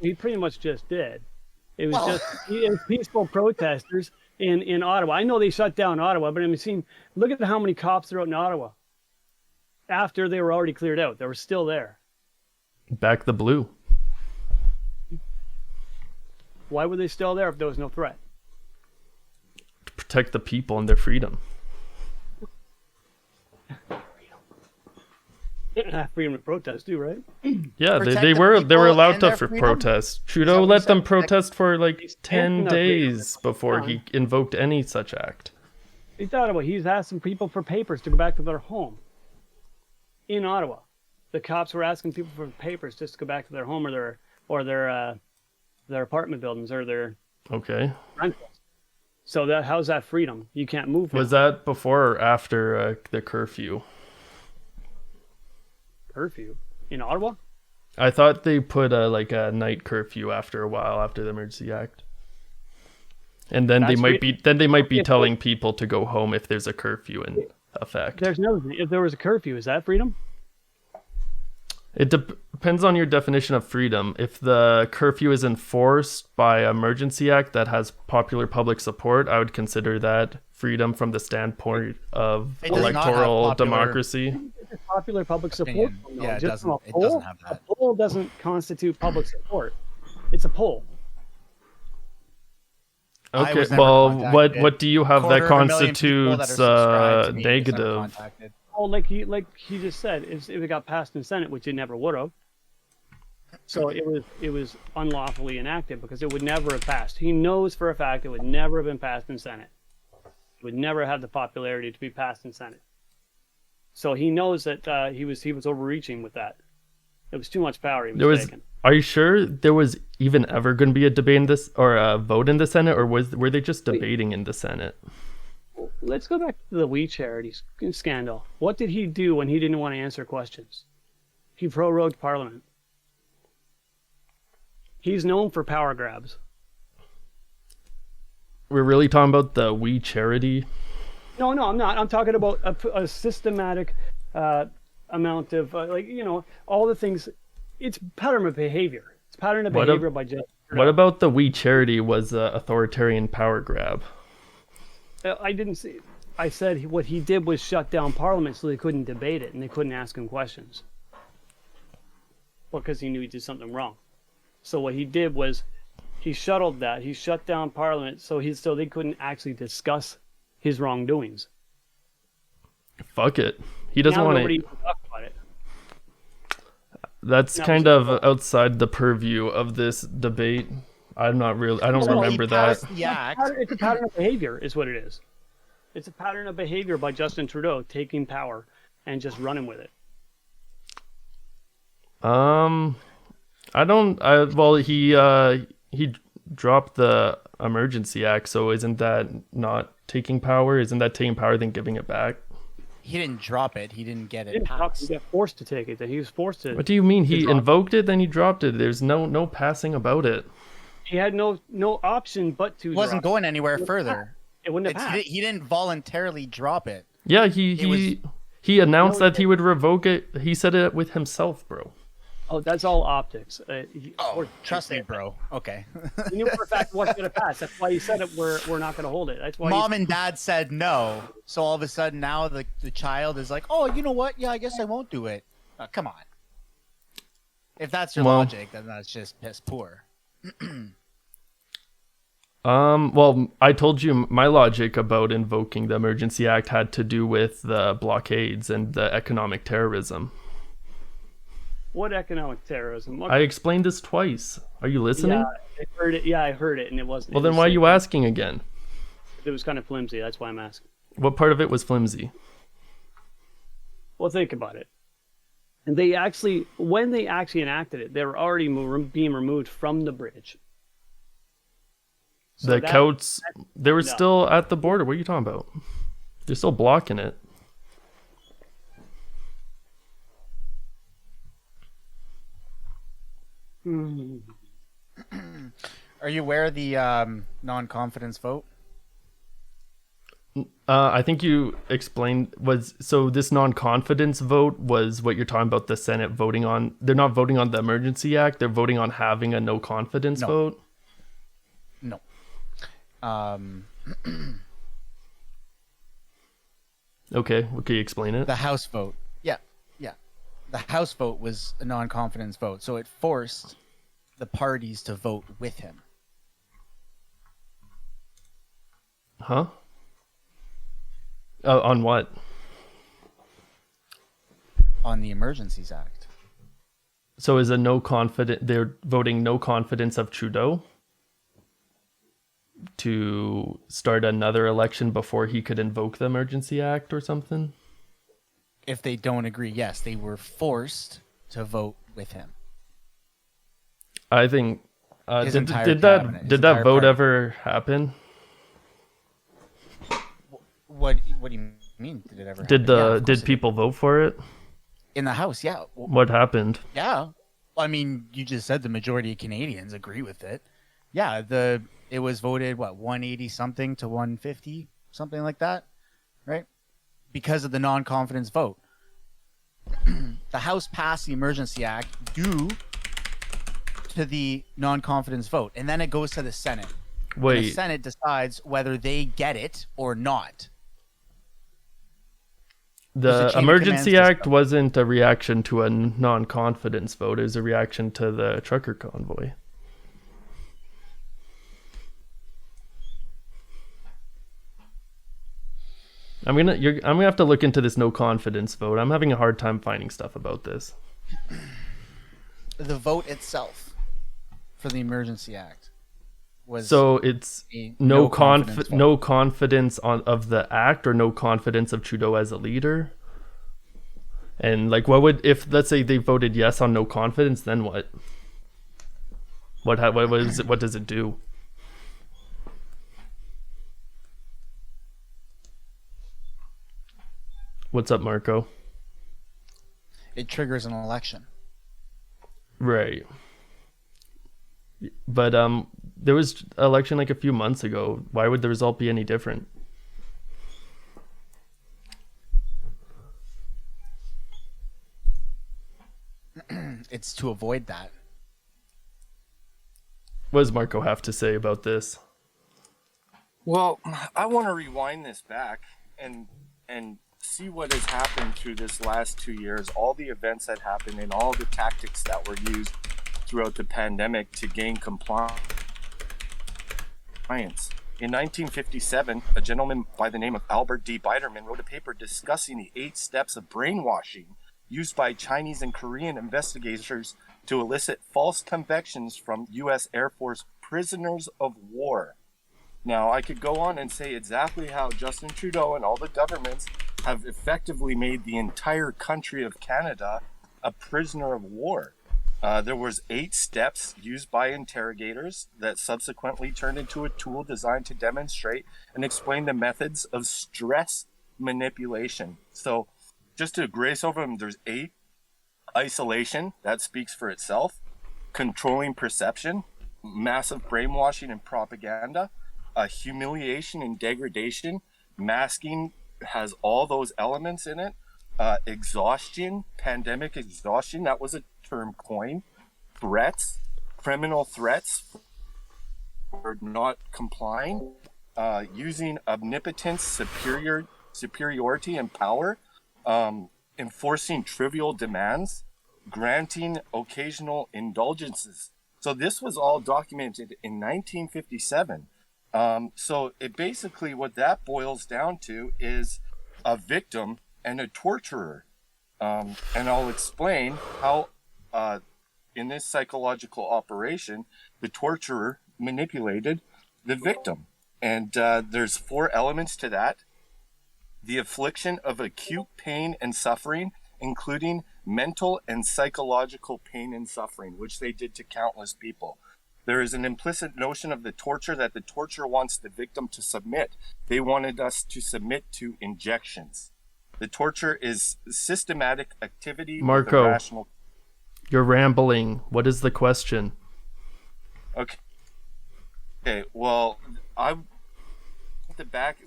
He pretty much just did. It was it was peaceful protesters in Ottawa. I know they shut down Ottawa, but look at how many cops are out in Ottawa. After they were already cleared out, they were still there. Back the blue. Why were they still there if there was no threat? To protect the people and their freedom. Freedom of protest too, right? Yeah, Protect they the were people allowed and to their freedom? protest. that Trudeau what you let them said? protest for like 10 standing up days before he invoked any such act. In Ottawa, he's asking people for papers to go back to their home. In Ottawa, the cops were asking people for papers just to go back to their home or their apartment buildings or their Okay. rentals. So how's that freedom? You can't move. Was now. that before or after the curfew? Curfew in Ottawa? I thought they put a night curfew after a while after the Emergency Act. And then they might be telling people to go home if there's a curfew in effect. There's another thing. If there was a curfew, is that freedom? It depends on your definition of freedom. If the curfew is enforced by Emergency Act that has popular public support, I would consider that freedom from the standpoint of It does not have electoral popular- democracy. It's popular public support. Opinion. Yeah, it Just from doesn't. It doesn't have that. A poll doesn't constitute public support. It's a poll. I Okay, was never well, contacted. what do you have that $250,000 people that are constitutes subscribed to me just never negative? contacted. Oh, like he just said, if it got passed in Senate, which it never would have. So it was unlawfully enacted because it would never have passed. He knows for a fact it would never have been passed in Senate. It would never have the popularity to be passed in Senate. So he knows that he was overreaching with that. It was too much power he was taking. Are you sure there was even ever going to be a debate in this or a vote in the Senate, or were they just debating in the Senate? Let's go back to the We Charity scandal. What did he do when he didn't want to answer questions? He prorogued Parliament. He's known for power grabs. We're really talking about the We Charity. No, I'm not. I'm talking about a systematic amount of, all the things. It's pattern of behavior. It's pattern of behavior by just. What about the We Charity was an authoritarian power grab? I didn't see. I said what he did was shut down Parliament so they couldn't debate it and they couldn't ask him questions. Well, because he knew he did something wrong. So what he did was he shuttled that. He shut down Parliament so they couldn't actually discuss his wrongdoings. Fuck it. He doesn't want Nobody to. can talk about it. That's kind of outside the purview of this debate. I don't remember he that. passed the act. It's a pattern of behavior, is what it is. It's a pattern of behavior by Justin Trudeau taking power and just running with it. He dropped the Emergency Act, so isn't that not taking power? Isn't that taking power then giving it back? He didn't drop it. He didn't get He it didn't talk, passed. he got forced to take it. That he was forced to. What do you mean? He drop it. invoked it, then he dropped it. There's no passing about it. He had no option but to. He wasn't drop going anywhere further. it. It wouldn't have passed. He didn't voluntarily drop it. Yeah, he announced that he would revoke it. He said it with himself, bro. Oh, that's all optics. Trust me, bro. Okay. He knew for a fact it wasn't going to pass. That's why he said it. We're not going to hold it. That's why. Mom and dad said no. So all of a sudden now the child is like, oh, you know what? Yeah, I guess I won't do it. Come on. If that's your logic, then that's just piss poor. Well, I told you my logic about invoking the Emergency Act had to do with the blockades and the economic terrorism. What economic terrorism? What, I explained this twice. Are you listening? yeah, I heard it. Yeah, I heard it, and it wasn't. Well, it then was why are like- you asking again? It was kind of flimsy. That's why I'm asking. What part of it was flimsy? Well, think about it. And they actually, when they actually enacted it, they were already being removed from the bridge. So The Celts, they were no. still at the border. What are you talking about? They're still blocking it. Are you aware of the non-confidence vote? I think you explained so this non-confidence vote was what you're talking about, the Senate voting on. They're not voting on the Emergency Act. They're voting on having a no confidence No. vote. No. Okay, well, can you explain it? The House vote. Yeah. The House vote was a non-confidence vote, so it forced the parties to vote with him. Huh? On what? On the Emergencies Act. So is a no confident? They're voting no confidence of Trudeau to start another election before he could invoke the Emergency Act or something. If they don't agree, yes, they were forced to vote with him. I think. His Did entire did cabinet, that his did that entire vote party. ever happen? What do you mean? Did it ever? Did happen? Yeah, of course did it people vote for it? in the House? Yeah. Well, What happened? yeah. I mean, you just said the majority of Canadians agree with it. Yeah. It was voted 180 something to 150 something like that, right? Because of the non-confidence vote. The House passed the Emergency Act due to the non-confidence vote, and then it goes to the Senate. And the Wait, Senate decides whether they get it or not. There's a the chain of Emergency command Act system. wasn't a reaction to a non-confidence vote. It was a reaction to the trucker convoy. I'm gonna have to look into this no confidence vote. I'm having a hard time finding stuff about this. The vote itself for the Emergency Act was So it's a no confidence vote. no confidence of the act, or no confidence of Trudeau as a leader. And like, what would, if let's say they voted yes on no confidence, then what? What does it do? What's up, Marco? It triggers an election. Right. But there was an election like a few months ago. Why would the result be any different? It's to avoid that. What does Marco have to say about this? Well, I want to rewind this back and see what has happened through this last 2 years, all the events that happened and all the tactics that were used throughout the pandemic to gain compliance. In 1957, a gentleman by the name of Albert D. Biderman wrote a paper discussing the 8 steps of brainwashing used by Chinese and Korean investigators to elicit false convictions from U.S. Air Force prisoners of war. Now, I could go on and say exactly how Justin Trudeau and all the governments have effectively made the entire country of Canada a prisoner of war. There was 8 steps used by interrogators that subsequently turned into a tool designed to demonstrate and explain the methods of stress manipulation. So just to grace over them, there's 8. Isolation, that speaks for itself. Controlling perception, massive brainwashing and propaganda, humiliation and degradation, masking has all those elements in it. Exhaustion, pandemic exhaustion, that was a term coined. Threats, criminal threats for not complying, using omnipotence, superiority and power, enforcing trivial demands, granting occasional indulgences. So this was all documented in 1957. So it basically, what that boils down to is a victim and a torturer. And I'll explain how, in this psychological operation, the torturer manipulated the victim. And there's 4 elements to that: the affliction of acute pain and suffering, including mental and psychological pain and suffering, which they did to countless people. There is an implicit notion of the torture that the torturer wants the victim to submit. They wanted us to submit to injections. The torture is systematic activity with a Marco, rational. you're rambling. What is the question? Okay. Okay. Well,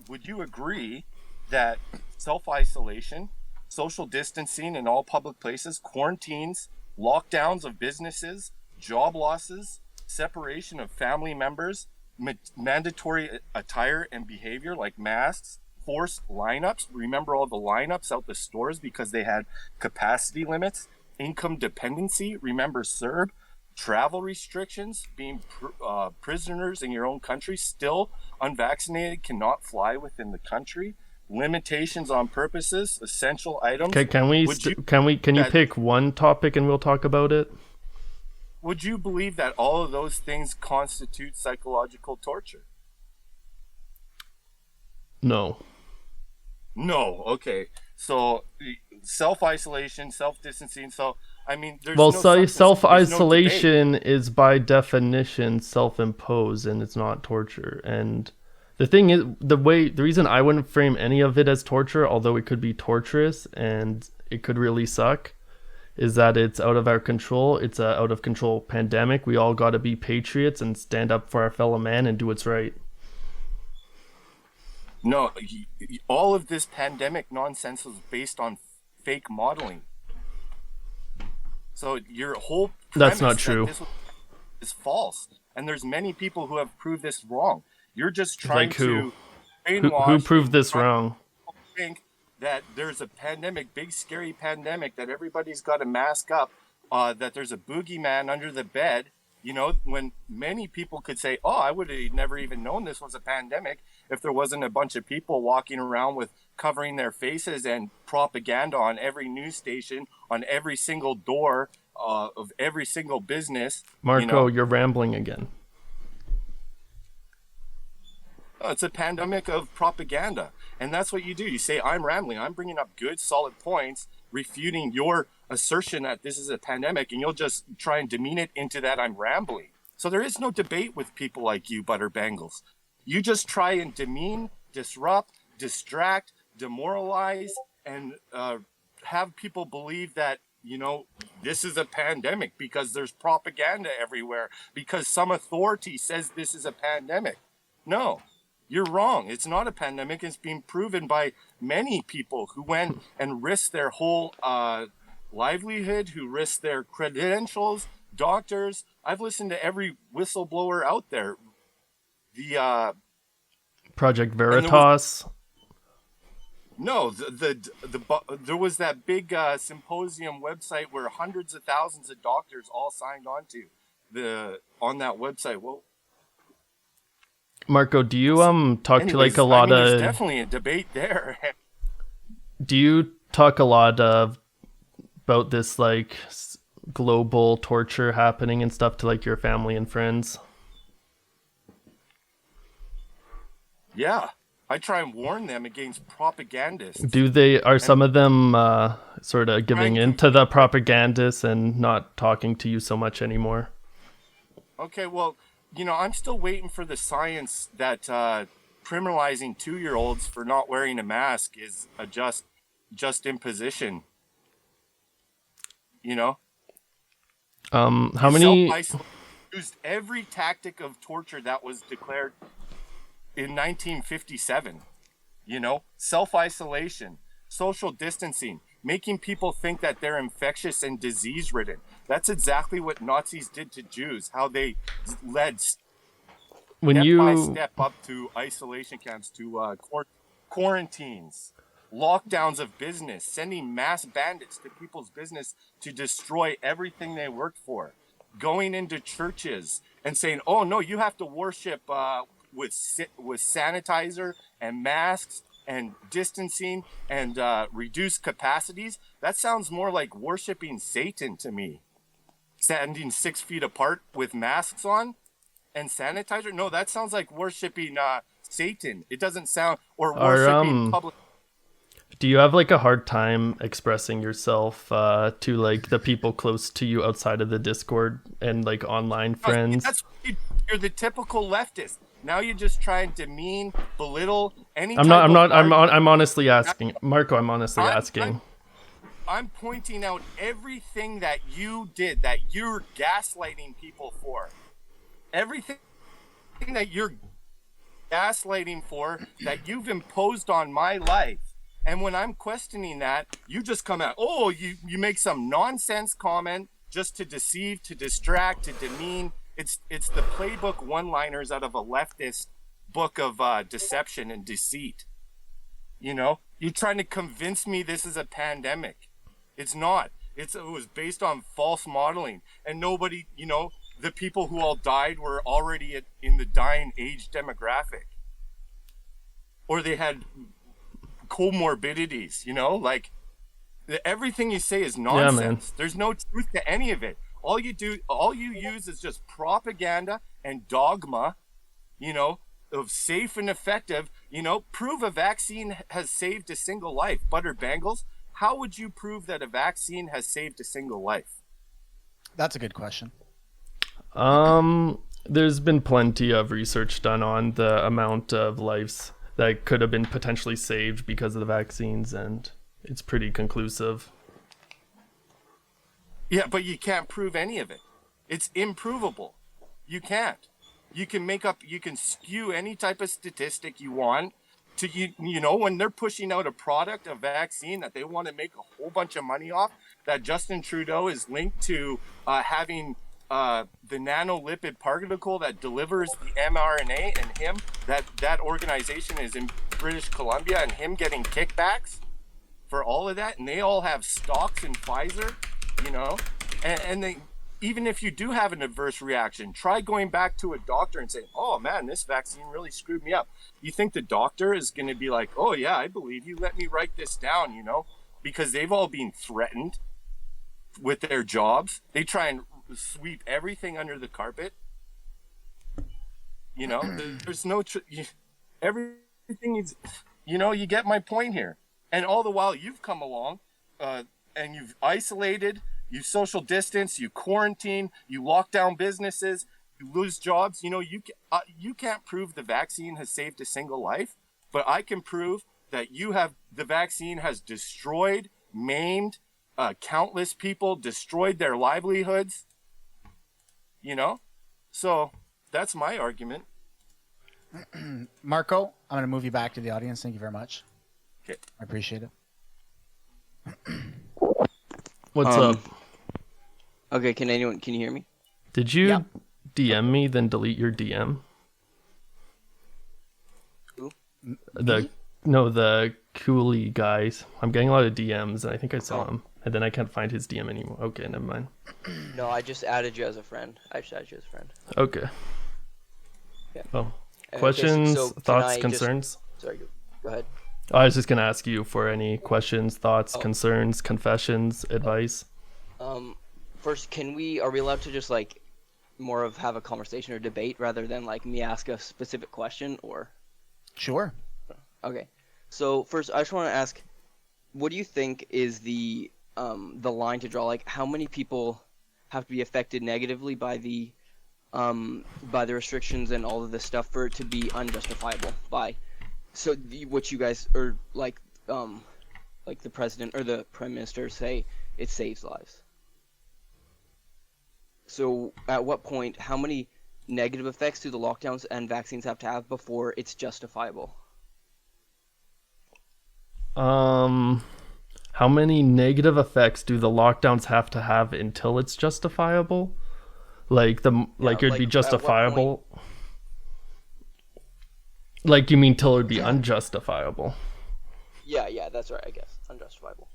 would you agree that self-isolation, social distancing in all public places, quarantines, lockdowns of businesses, job losses, separation of family members, mandatory attire and behavior like masks, forced lineups? Remember all the lineups out the stores because they had capacity limits, income dependency? Remember CERB? Travel restrictions, being prisoners in your own country, still unvaccinated cannot fly within the country, limitations on purposes, essential items. Okay, can you pick one topic and we'll talk about it? Would you believe that all of those things constitute psychological torture? No. No. Okay. So self-isolation, self-distancing. So, I mean, there's Well, no substance, self-isolation is by definition self-imposed, and it's not torture. And the thing is, the reason I wouldn't frame any of it as torture, although it could be torturous and it could really suck, is that it's out of our control. It's a out of control pandemic. We all got to be patriots and stand up for our fellow man and do what's right. No, all of this pandemic nonsense was based on fake modeling. So your whole That's not premise true. that this is false, and there's many people who have proved this wrong. You're just trying Like who? to brainwash. Who proved this and wrong? think that there's a pandemic, big scary pandemic, that everybody's got to mask up, that there's a boogeyman under the bed. You know, when many people could say, oh, I would have never even known this was a pandemic if there wasn't a bunch of people walking around with covering their faces and propaganda on every news station, on every single door of every single business. Marco, you're rambling again. It's a pandemic of propaganda. And that's what you do. You say, I'm rambling. I'm bringing up good, solid points, refuting your assertion that this is a pandemic, and you'll just try and demean it into that I'm rambling. So there is no debate with people like you, ButteredBagles. You just try and demean, disrupt, distract, demoralize, and have people believe that, you know, this is a pandemic because there's propaganda everywhere, because some authority says this is a pandemic. No. You're wrong. It's not a pandemic. It's been proven by many people who went and risked their whole livelihood, who risked their credentials, doctors. I've listened to every whistleblower out there. The Project Veritas. There was that big symposium website where hundreds of thousands of doctors all signed on that website. Well, Marco, do you talk to like a lot there's of? definitely a debate there. Do you talk a lot about this like global torture happening and stuff to like your family and friends? Yeah, I try and warn them against propagandists. Are some of them sort of giving in to the propagandists and not talking to you so much anymore? Okay, well, you know, I'm still waiting for the science that criminalizing 2-year-olds for not wearing a mask is a just imposition. You know? How many used every tactic of torture that was declared in 1957. You know, self-isolation, social distancing, making people think that they're infectious and disease-ridden. That's exactly what Nazis did to Jews, how they led step by step up to isolation camps, to quarantines, lockdowns of business, sending mass bandits to people's business to destroy everything they worked for, going into churches and saying, oh, no, you have to worship with sanitizer and masks and distancing and reduced capacities. That sounds more like worshiping Satan to me. Standing 6 feet apart with masks on and sanitizer. No, that sounds like worshiping Satan. It doesn't sound, or worshiping public. Do you have like a hard time expressing yourself to like the people close to you outside of the Discord and like online friends? You're the typical leftist. Now you're just trying to demean, belittle any. I'm honestly asking, Marco. I'm honestly asking. I'm pointing out everything that you did, that you're gaslighting people for. Everything that you're gaslighting for, that you've imposed on my life. And when I'm questioning that, you just come out, you make some nonsense comment just to deceive, to distract, to demean. It's the playbook one-liners out of a leftist book of deception and deceit. You know, you're trying to convince me this is a pandemic. It's not. It was based on false modeling. And nobody, you know, the people who all died were already in the dying age demographic. Or they had comorbidities, you know, like everything you say is nonsense. Yeah, man. There's no truth to any of it. All you use is just propaganda and dogma, you know, of safe and effective. You know, prove a vaccine has saved a single life. ButteredBagles, how would you prove that a vaccine has saved a single life? That's a good question. There's been plenty of research done on the amount of lives that could have been potentially saved because of the vaccines, and it's pretty conclusive. Yeah, but you can't prove any of it. It's improvable. You can't. You can skew any type of statistic you want to, you know, when they're pushing out a product, a vaccine that they want to make a whole bunch of money off, that Justin Trudeau is linked to having the nanolipid particle that delivers the mRNA, and him, that organization is in British Columbia, and him getting kickbacks for all of that, and they all have stocks in Pfizer, you know, and they, even if you do have an adverse reaction, try going back to a doctor and saying, oh man, this vaccine really screwed me up. You think the doctor is going to be like, oh yeah, I believe you, let me write this down, you know, because they've all been threatened with their jobs. They try and sweep everything under the carpet. You know, there's no everything is, you know, you get my point here. And all the while you've come along and you've isolated, you social distance, you quarantine, you lock down businesses, you lose jobs. You know, you can't prove the vaccine has saved a single life, but I can prove that the vaccine has destroyed, maimed countless people, destroyed their livelihoods. You know, so that's my argument. Marco, I'm going to move you back to the audience. Thank you very much. Okay. I appreciate it. What's up? Okay, can you hear me? Did you Yeah. DM me, then delete your DM? Who? The Cooley guys. I'm getting a lot of DMs, and I think I saw him. And then I can't find his DM anymore. Okay, never mind. No, I just added you as a friend. Okay. Yeah. Well, Okay, questions, so can thoughts, I just- concerns? Sorry, go ahead. I was just going to ask you for any questions, thoughts, concerns, confessions, advice. First, are we allowed to just like more of have a conversation or debate rather than like me ask a specific question, or? Sure. Okay. So first, I just want to ask, what do you think is the line to draw? Like, how many people have to be affected negatively by the restrictions and all of this stuff for it to be unjustifiable? What you guys, or like the president or the prime minister say it saves lives. So at what point, how many negative effects do the lockdowns and vaccines have to have before it's justifiable? How many negative effects do the lockdowns have to have until it's justifiable? Like it'd be justifiable. Like, you mean till it'd be unjustifiable? Yeah, that's right. I guess unjustifiable.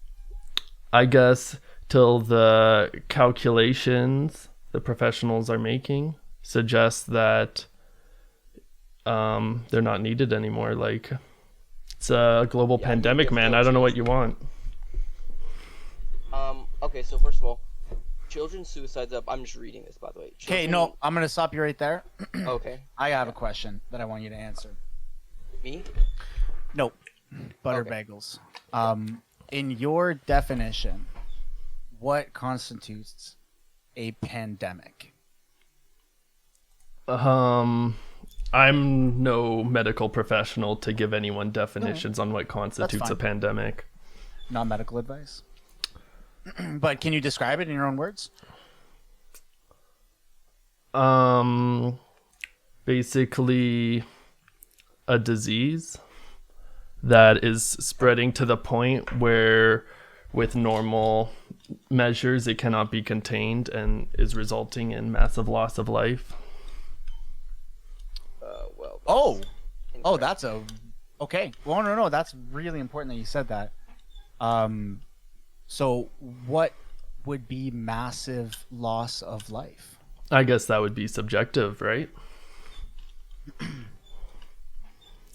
I guess till the calculations the professionals are making suggest that they're not needed anymore. Like, it's a global pandemic, man. I don't know what you want. Okay, so first of all, children's suicides up. I'm just reading this, by the way. Okay, no, I'm gonna stop you right there. Okay. I have a question that I want you to answer. Me? No, ButteredBagles. In your definition, what constitutes a pandemic? I'm no medical professional to give anyone definitions on what constitutes a pandemic. Non-medical advice. But can you describe it in your own words? Basically a disease that is spreading to the point where with normal measures it cannot be contained and is resulting in massive loss of life. Oh, that's okay. Well, no, that's really important that you said that. So what would be massive loss of life? I guess that would be subjective, right?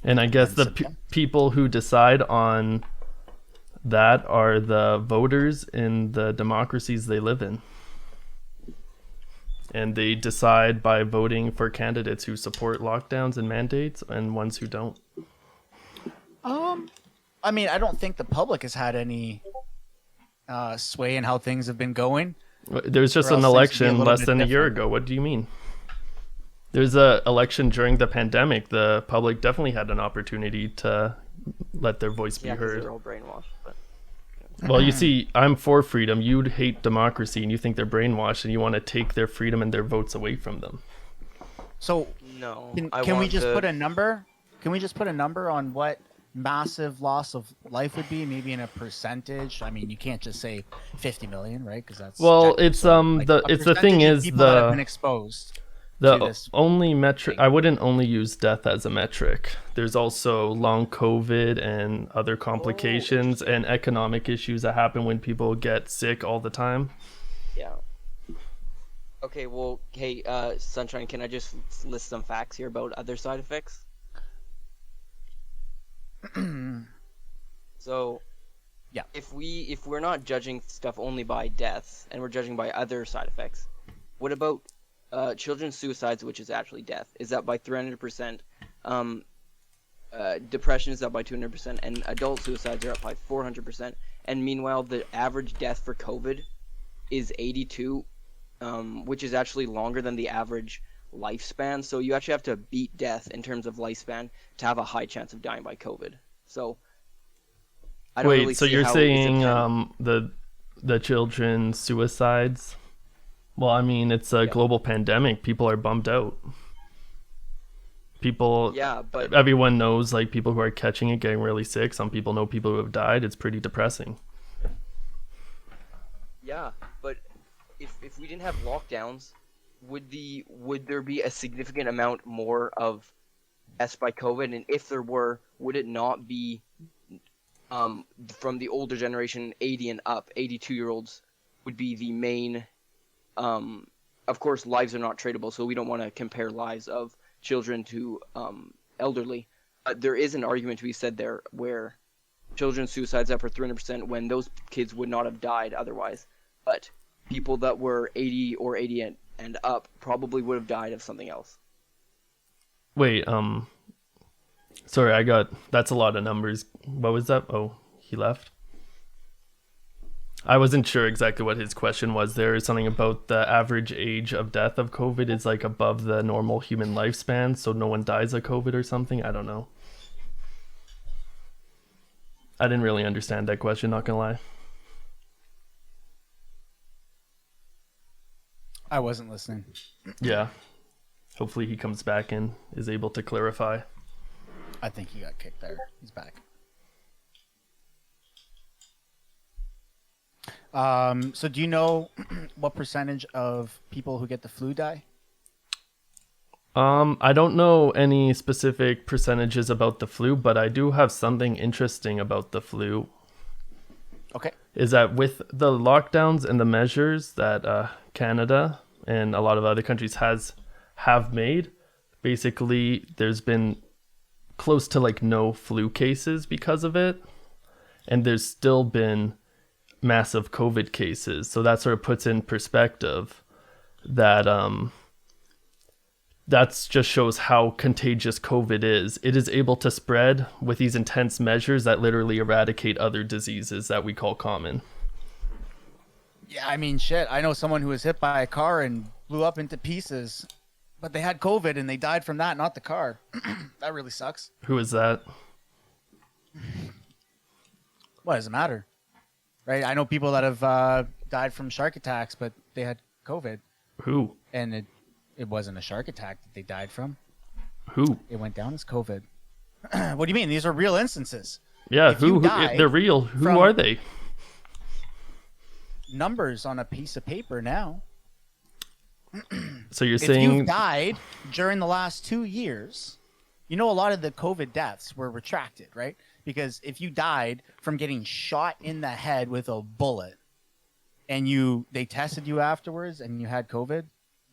And I guess the people who decide on that are the voters in the democracies they live in. And they decide by voting for candidates who support lockdowns and mandates and ones who don't. I mean, I don't think the public has had any sway in how things have been going. There's just an election less than a year ago. What do you mean? There's an election during the pandemic. The public definitely had an opportunity to let their voice be heard. They're all brainwashed. But... Well, you see, I'm for freedom. You'd hate democracy, and you think they're brainwashed, and you want to take their freedom and their votes away from them. So, no, can we just put a number? Can we just put a number on what massive loss of life would be? Maybe in a percentage. I mean, you can't just say 50 million, right? Because that's it's the thing is people that have been exposed. The only metric, I wouldn't only use death as a metric. There's also long COVID and other complications and economic issues that happen when people get sick all the time. Yeah. Okay, well, hey, Sunshine, can I just list some facts here about other side effects? So, yeah, if we're not judging stuff only by deaths and we're judging by other side effects, what about children's suicides, which is actually death, is up by 300%. Depression is up by 200%, and adult suicides are up by 400%. And meanwhile, the average death for COVID is 82, which is actually longer than the average lifespan. So you actually have to beat death in terms of lifespan to have a high chance of dying by COVID. So I don't really so see you're how saying the children's suicides? Well, I mean, it's a global pandemic. People are bummed out. But everyone knows, like, people who are catching it, getting really sick. Some people know people who have died. It's pretty depressing. Yeah, but if we didn't have lockdowns, would there be a significant amount more of deaths by COVID? And if there were, would it not be from the older generation, 80 and up, 82-year-olds would be the main. Of course, lives are not tradable, so we don't want to compare lives of children to elderly. But there is an argument to be said there where children's suicides up for 300% when those kids would not have died otherwise. But people that were 80 or 80 and up probably would have died of something else. Wait, sorry, that's a lot of numbers. What was that? Oh, he left? I wasn't sure exactly what his question was. There is something about the average age of death of COVID is like above the normal human lifespan, so no one dies of COVID or something. I don't know. I didn't really understand that question, not gonna lie. I wasn't listening. Yeah. Hopefully he comes back and is able to clarify. I think he got kicked there. He's back. So do you know what percentage of people who get the flu die? I don't know any specific percentages about the flu, but I do have something interesting about the flu. Okay. Is that with the lockdowns and the measures that Canada and a lot of other countries have made, basically there's been close to like no flu cases because of it, and there's still been massive COVID cases. So that sort of puts in perspective that that just shows how contagious COVID is. It is able to spread with these intense measures that literally eradicate other diseases that we call common. Yeah, I mean, shit. I know someone who was hit by a car and blew up into pieces, but they had COVID and they died from that, not the car. That really sucks. Who is that? What does it matter? Right? I know people that have died from shark attacks, but they had COVID. Who? And it wasn't a shark attack that they died from. Who? It went down as COVID. What do you mean? These are real instances. Yeah, If you who? die They're real. Who from- are they? Numbers on a piece of paper now. So you're If saying you died during the last 2 years, you know a lot of the COVID deaths were retracted, right? Because if you died from getting shot in the head with a bullet and they tested you afterwards and you had COVID,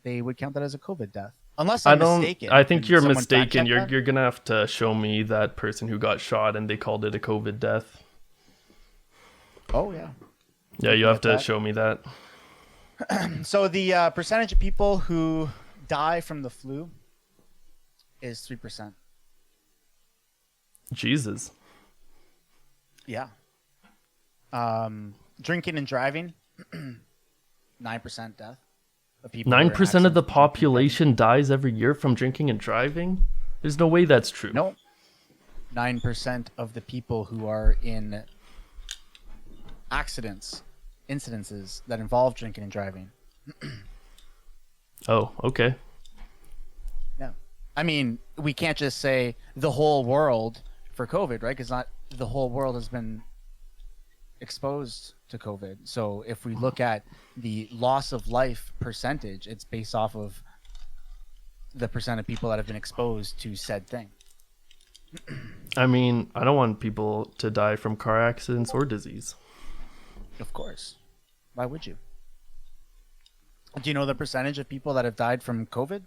they would count that as a COVID death. Unless I'm mistaken. I think Can you're someone mistaken. fact check that? You're gonna have to show me that person who got shot and they called it a COVID death. Oh, yeah. Yeah, you have to that. show me that. So the percentage of people who die from the flu is 3%. Jesus. Yeah. Drinking and driving, 9% death of people. 9% of the population dies every year from drinking and driving? There's no way that's true. No. 9% of the people who are in incidences that involve drinking and driving. Oh, okay. Yeah. I mean, we can't just say the whole world for COVID, right? Because not the whole world has been exposed to COVID. So if we look at the loss of life percentage, it's based off of the percent of people that have been exposed to said thing. I mean, I don't want people to die from car accidents or disease. Of course. Why would you? Do you know the percentage of people that have died from COVID?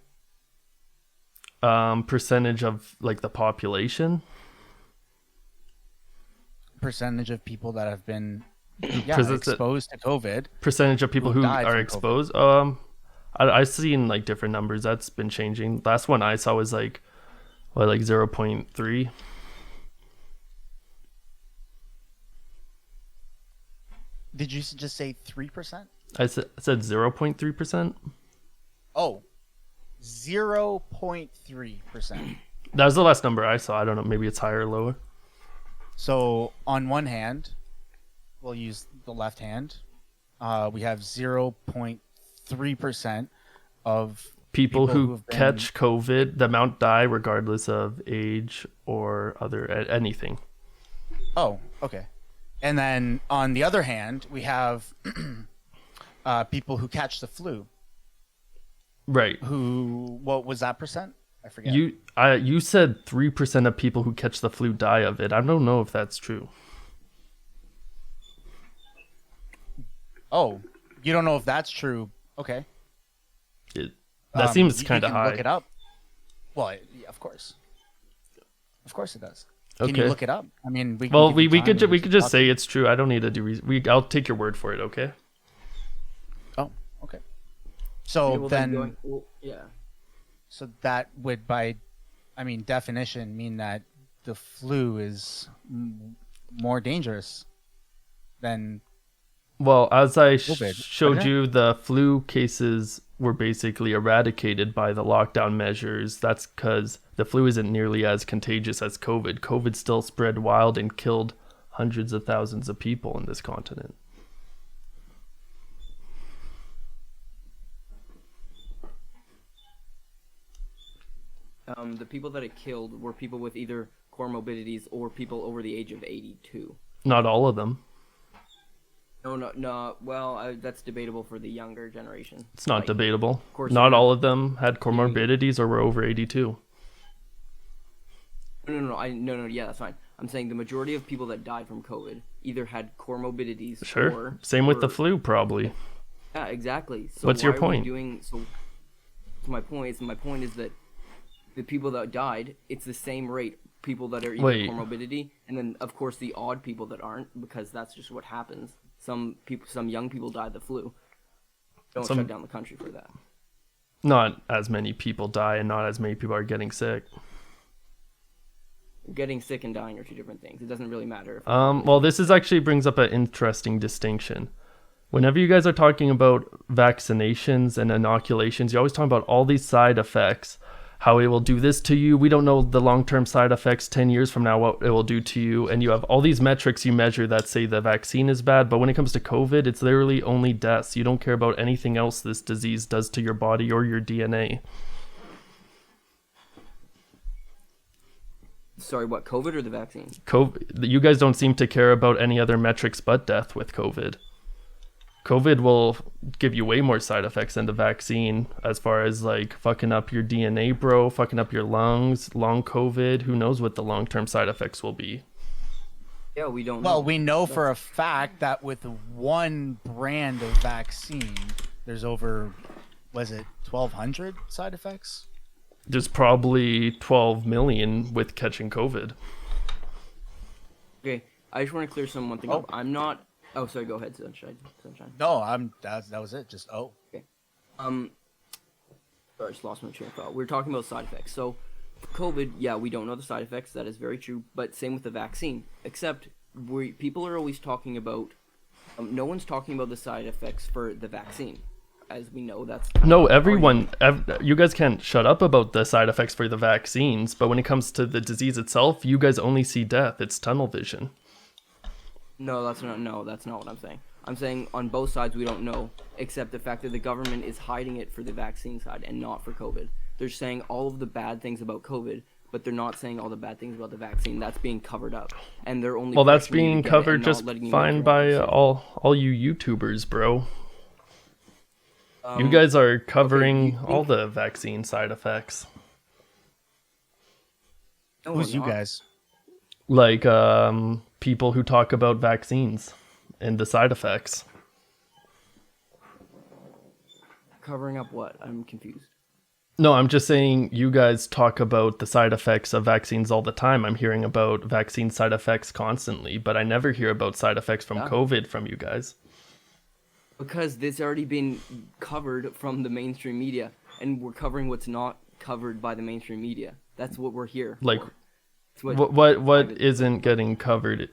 Percentage of like the population? Percentage of people that have been Percent- exposed to COVID. Percentage of people Who who died are from exposed? I've seen like different numbers. That's been changing. Last one I saw was like 0.3. Did you just say 3%? I said 0.3%. Oh, 0.3%. That was the last number I saw. I don't know. Maybe it's higher or lower. So on one hand, we'll use the left hand. We have 0.3% of People who have been- catch COVID, the amount die regardless of age or other anything. Oh, okay. And then on the other hand, we have people who catch the flu. Right. What was that percent? I forget. You said 3% of people who catch the flu die of it. I don't know if that's true. Oh, you don't know if that's true. Okay. That seems You kind of can high. Look it up. Well, yeah, of course. Of course it does. Can Okay. you look it up? I mean, we could just say it's true. I don't need to do I'll take your word for it, okay? Oh, okay. So well, then, yeah. so that would, by, definition, mean that the flu is more dangerous than. Well, as I COVID, showed wouldn't it? you, the flu cases were basically eradicated by the lockdown measures. That's because the flu isn't nearly as contagious as COVID. COVID still spread wild and killed hundreds of thousands of people in this continent. The people that it killed were people with either comorbidities or people over the age of 82. Not all of them. No. Well, that's debatable for the younger generation. It's not debatable. Of course Not not. all of them had comorbidities or were over 82. No. Yeah, that's fine. I'm saying the majority of people that died from COVID either had comorbidities. Sure. Or, Same with the flu, probably. Yeah, exactly. So What's your why are we point? So my point is that the people that died, it's the same rate. People that are either Wait. comorbidity, and then of course the odd people that aren't, because that's just what happens. Some young people die of the flu. Don't shut down the country for that. Not as many people die, and not as many people are getting sick. Getting sick and dying are two different things. It doesn't really matter. Well, this is actually brings up an interesting distinction. Whenever you guys are talking about vaccinations and inoculations, you always talk about all these side effects, how it will do this to you. We don't know the long-term side effects 10 years from now, what it will do to you. And you have all these metrics you measure that say the vaccine is bad. But when it comes to COVID, it's literally only deaths. You don't care about anything else this disease does to your body or your DNA. Sorry, what, COVID or the vaccine? COVID, you guys don't seem to care about any other metrics but death with COVID. COVID will give you way more side effects than the vaccine, as far as like fucking up your DNA, bro, fucking up your lungs, long COVID. Who knows what the long-term side effects will be? Yeah, we don't know. Well, we know for a fact that with one brand of vaccine, there's over, was it 1,200 side effects? There's probably 12 million with catching COVID. Okay, I just want to clear one thing up. I'm not. Oh, sorry. Go ahead, Sunshine. No, that was it. Just Okay. Sorry, I just lost my train of thought. We were talking about side effects. So, COVID, yeah, we don't know the side effects. That is very true. But same with the vaccine. Except people are always talking about. No one's talking about the side effects for the vaccine. As we know, that's no, everyone. You guys can't shut up about the side effects for the vaccines. But when it comes to the disease itself, you guys only see death. It's tunnel vision. No, that's not what I'm saying. I'm saying on both sides we don't know, except the fact that the government is hiding it for the vaccine side and not for COVID. They're saying all of the bad things about COVID, but they're not saying all the bad things about the vaccine. That's being covered up, and they're only. Well, that's pressuring you being to get it covered and just not letting you fine make by your own decision. all you YouTubers, bro. You guys are covering all the vaccine side effects. No, who's we're you not. guys? Like people who talk about vaccines and the side effects. Covering up what? I'm confused. No, I'm just saying you guys talk about the side effects of vaccines all the time. I'm hearing about vaccine side effects constantly, but I never hear about side effects from COVID from you guys. Because this already been covered from the mainstream media, and we're covering what's not covered by the mainstream media. That's what we're here Like, for. what isn't getting covered?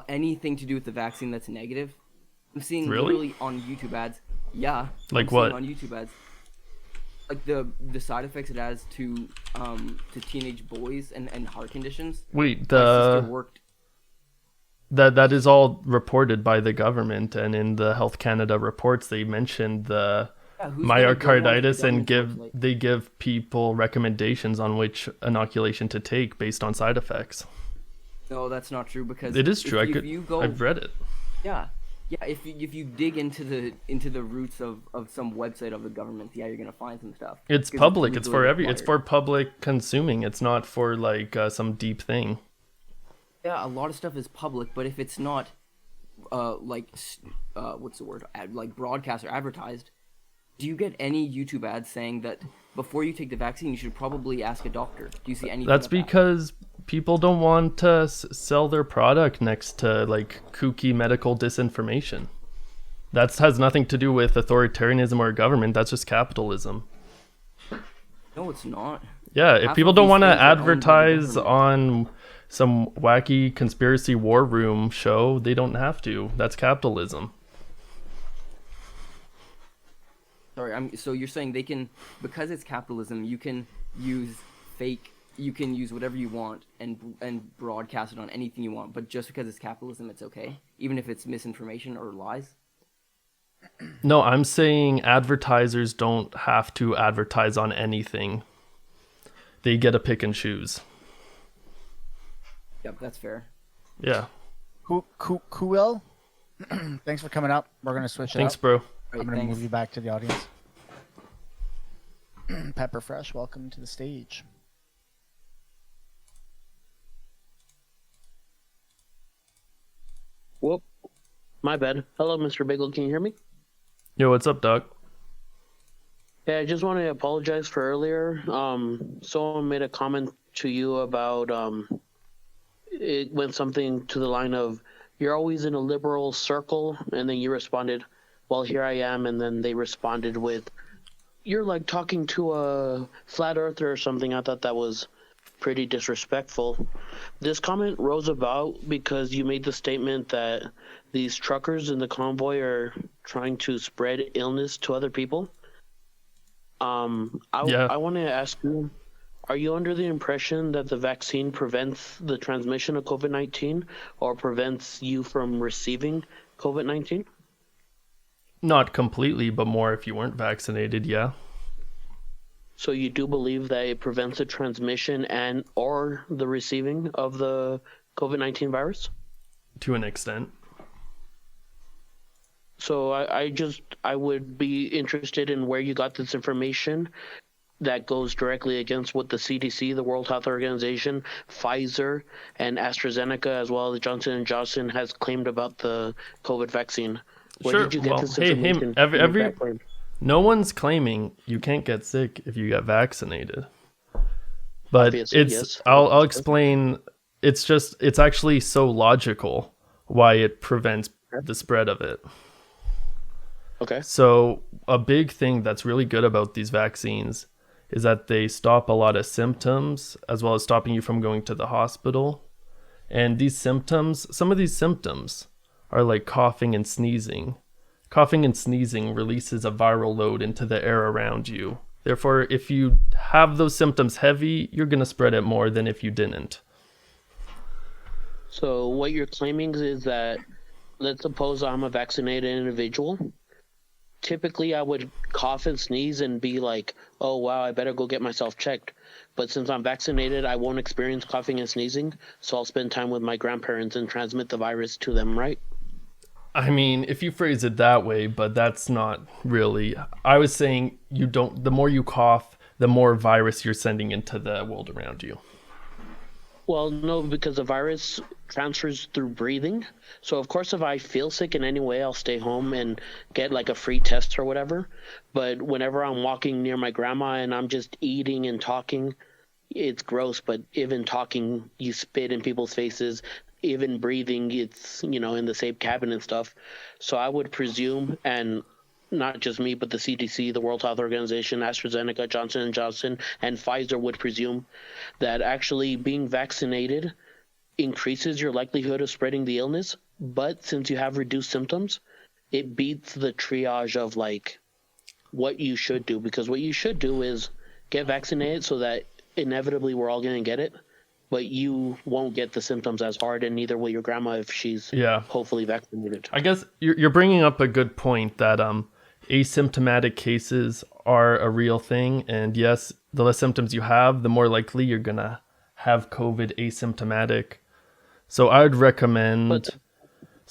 Anything to do with the vaccine that's negative. I'm seeing Really? literally on YouTube ads. Yeah. Like I'm seeing what? on YouTube ads. Like the side effects it has to teenage boys and heart conditions. Wait, My sister worked. that is all reported by the government, and in the Health Canada reports they mentioned the Yeah, who's gonna go onto the myocarditis and government's website? they give people recommendations on which inoculation to take based on side effects. No, that's not true because It is true. If you go, I've read it. yeah. If you dig into the roots of some website of the government, yeah, you're gonna find some stuff. It's 'Cause public. It's for legally it's for required. public consuming. It's not for like some deep thing. Yeah, a lot of stuff is public, but if it's not, what's the word? Like broadcast or advertised, do you get any YouTube ads saying that before you take the vaccine, you should probably ask a doctor? Do you see anything? That's of that? because people don't want to sell their product next to like kooky medical disinformation. That has nothing to do with authoritarianism or government. That's just capitalism. No, it's not. Yeah, if Half people of don't these want to things are owned by the advertise government. on some wacky conspiracy war room show, they don't have to. That's capitalism. Sorry, so you're saying they can, because it's capitalism, you can use you can use whatever you want and broadcast it on anything you want, but just because it's capitalism, it's okay, even if it's misinformation or lies. No, I'm saying advertisers don't have to advertise on anything. They get to pick and choose. Yep, that's fair. Yeah. Kuil, thanks for coming up. We're gonna switch it Thanks, up. bro. Right, I'm gonna thanks. move you back to the audience. Pepper Fresh, welcome to the stage. Whoop. My bad. Hello, Mr. Bagel. Can you hear me? Yo, what's up, Doc? Yeah, I just want to apologize for earlier. Someone made a comment to you about it went something to the line of "You're always in a liberal circle," and then you responded, "Well, here I am," and then they responded with, "You're like talking to a flat earther or something." I thought that was pretty disrespectful. This comment rose about because you made the statement that these truckers in the convoy are trying to spread illness to other people. Yeah. I want to ask you, are you under the impression that the vaccine prevents the transmission of COVID-19 or prevents you from receiving COVID-19? Not completely, but more if you weren't vaccinated, yeah. So you do believe that it prevents the transmission and or the receiving of the COVID-19 virus? To an extent. So I would be interested in where you got this information that goes directly against what the CDC, the World Health Organization, Pfizer, and AstraZeneca, as well as Johnson & Johnson, has claimed about the COVID vaccine. Where Sure. did you get Well, this hey, information? every no one's claiming you can't get sick if you get vaccinated. But Obviously, it's yes. I'll explain. It's actually so logical why it prevents the spread of it. Okay. So a big thing that's really good about these vaccines is that they stop a lot of symptoms as well as stopping you from going to the hospital. And these symptoms, some of these symptoms are like coughing and sneezing. Coughing and sneezing releases a viral load into the air around you. Therefore, if you have those symptoms heavy, you're going to spread it more than if you didn't. So what you're claiming is that, let's suppose I'm a vaccinated individual. Typically, I would cough and sneeze and be like, oh, wow, I better go get myself checked. But since I'm vaccinated, I won't experience coughing and sneezing, so I'll spend time with my grandparents and transmit the virus to them, right? I mean, if you phrase it that way, but that's not really. I was saying the more you cough, the more virus you're sending into the world around you. Well, no, because the virus transfers through breathing. So, of course, if I feel sick in any way, I'll stay home and get like a free test or whatever. But whenever I'm walking near my grandma and I'm just eating and talking, it's gross. But even talking, you spit in people's faces. Even breathing, it's, in the same cabin and stuff. So I would presume, and not just me, but the CDC, the World Health Organization, AstraZeneca, Johnson & Johnson, and Pfizer would presume that actually being vaccinated increases your likelihood of spreading the illness. But since you have reduced symptoms, it beats the triage of like what you should do. Because what you should do is get vaccinated so that inevitably we're all going to get it. But you won't get the symptoms as hard, and neither will your grandma if she's hopefully vaccinated. I guess you're bringing up a good point that asymptomatic cases are a real thing. And yes, the less symptoms you have, the more likely you're going to have COVID asymptomatic. So I'd recommend...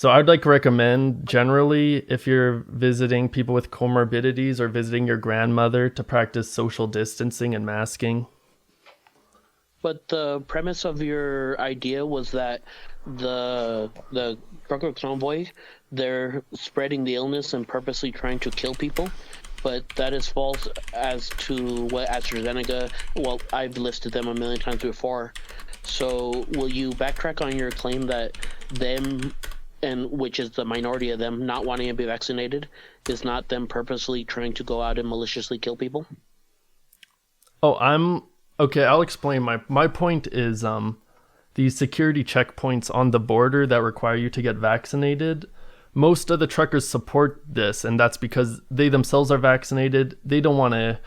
I'd recommend generally if you're visiting people with comorbidities or visiting your grandmother to practice social distancing and masking. But the premise of your idea was that the trucker convoy, they're spreading the illness and purposely trying to kill people. But that is false as to what AstraZeneca, well, I've listed them a million times before. So will you backtrack on your claim that them, and which is the minority of them, not wanting to be vaccinated, is not them purposely trying to go out and maliciously kill people? Okay, I'll explain. My point is these security checkpoints on the border that require you to get vaccinated, most of the truckers support this, and that's because they themselves are vaccinated. They don't want to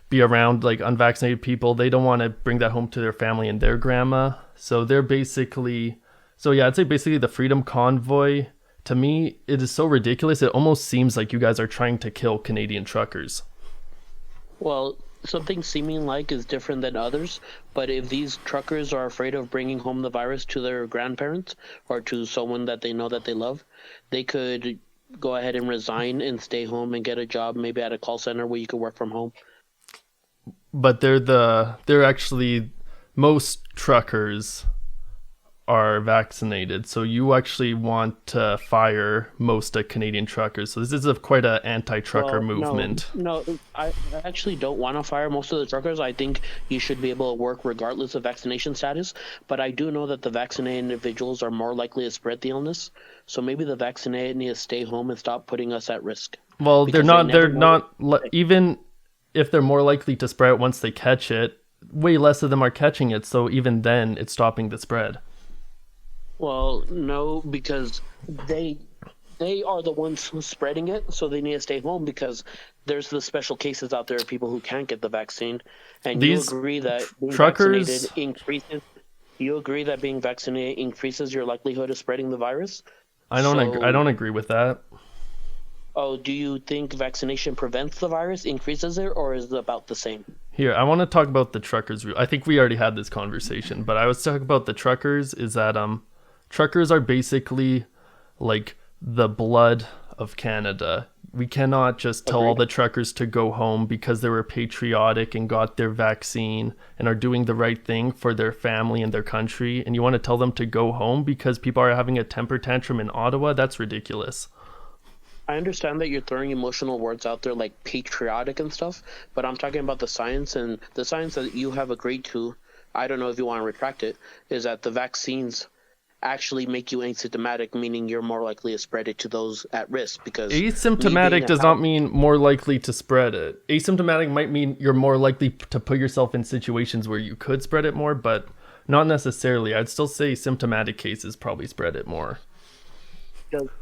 be around like unvaccinated people. They don't want to bring that home to their family and their grandma. So they're basically... So yeah, I'd say basically the Freedom Convoy, to me, it is so ridiculous. It almost seems like you guys are trying to kill Canadian truckers. Well, something seeming like is different than others, but if these truckers are afraid of bringing home the virus to their grandparents or to someone that they know that they love, they could go ahead and resign and stay home and get a job maybe at a call center where you could work from home. But they're actually, most truckers are vaccinated. So you actually want to fire most Canadian truckers. So this is quite an anti-trucker movement. No, I actually don't want to fire most of the truckers. I think you should be able to work regardless of vaccination status. But I do know that the vaccinated individuals are more likely to spread the illness. So maybe the vaccinated need to stay home and stop putting us at risk. Well, they're not even if they're more likely to spread it once they catch it, way less of them are catching it. So even then, it's stopping the spread. Well, no, because they are the ones who's spreading it, so they need to stay home because there's the special cases out there of people who can't get the vaccine. And you agree that being vaccinated increases. You agree that being vaccinated increases your likelihood of spreading the virus? I don't agree with that. Oh, do you think vaccination prevents the virus, increases it, or is it about the same? Here, I want to talk about the truckers. I think we already had this conversation, but I was talking about the truckers is that truckers are basically like the blood of Canada. We cannot just tell all the truckers to go home because they were patriotic and got their vaccine and are doing the right thing for their family and their country. And you want to tell them to go home because people are having a temper tantrum in Ottawa? That's ridiculous. I understand that you're throwing emotional words out there like patriotic and stuff, but I'm talking about the science, and the science that you have agreed to, I don't know if you want to retract it, is that the vaccines actually make you asymptomatic, meaning you're more likely to spread it to those at risk. Because asymptomatic does not mean more likely to spread it. Asymptomatic might mean you're more likely to put yourself in situations where you could spread it more, but not necessarily. I'd still say symptomatic cases probably spread it more.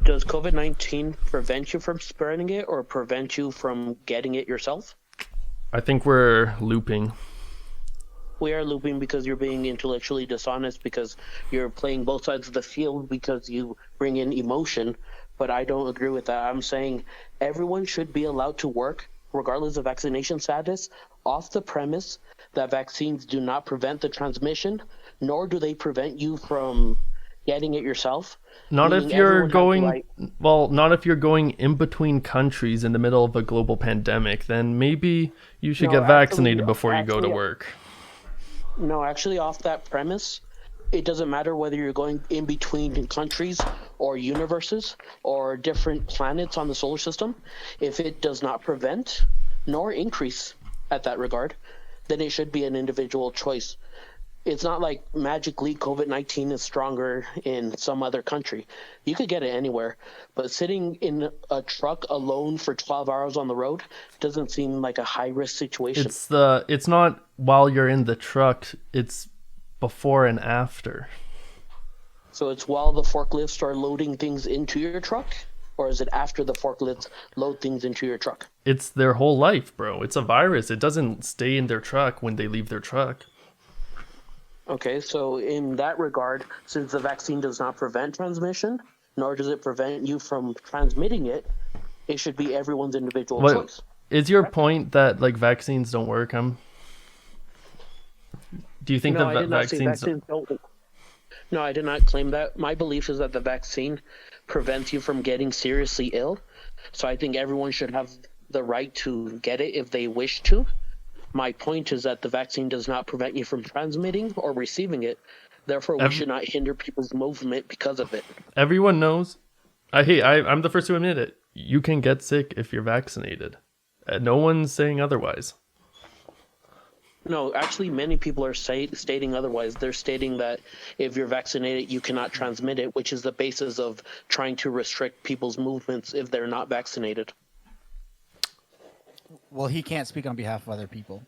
Does COVID-19 prevent you from spreading it or prevent you from getting it yourself? I think we're looping. We are looping because you're being intellectually dishonest, because you're playing both sides of the field because you bring in emotion, but I don't agree with that. I'm saying everyone should be allowed to work, regardless of vaccination status, off the premise that vaccines do not prevent the transmission, nor do they prevent you from getting it yourself. Not if you're going not if you're going in between countries in the middle of a global pandemic, then maybe you should get vaccinated before you go to work. No, actually, off that premise, it doesn't matter whether you're going in between countries or universes or different planets on the solar system. If it does not prevent nor increase at that regard, then it should be an individual choice. It's not like magically COVID-19 is stronger in some other country. You could get it anywhere, but sitting in a truck alone for 12 hours on the road doesn't seem like a high-risk situation. It's not while you're in the truck, it's before and after. So it's while the forklifts are loading things into your truck, or is it after the forklifts load things into your truck? It's their whole life, bro. It's a virus. It doesn't stay in their truck when they leave their truck. Okay, so in that regard, since the vaccine does not prevent transmission, nor does it prevent you from transmitting it, it should be everyone's individual choice. Is your point that like vaccines don't work? Do you think vaccines don't? No, I did not claim that. My belief is that the vaccine prevents you from getting seriously ill. So I think everyone should have the right to get it if they wish to. My point is that the vaccine does not prevent you from transmitting or receiving it. Therefore, we should not hinder people's movement because of it. Everyone knows. I'm the first to admit it. You can get sick if you're vaccinated. No one's saying otherwise. No, actually, many people are stating otherwise. They're stating that if you're vaccinated, you cannot transmit it, which is the basis of trying to restrict people's movements if they're not vaccinated. Well, he can't speak on behalf of other people.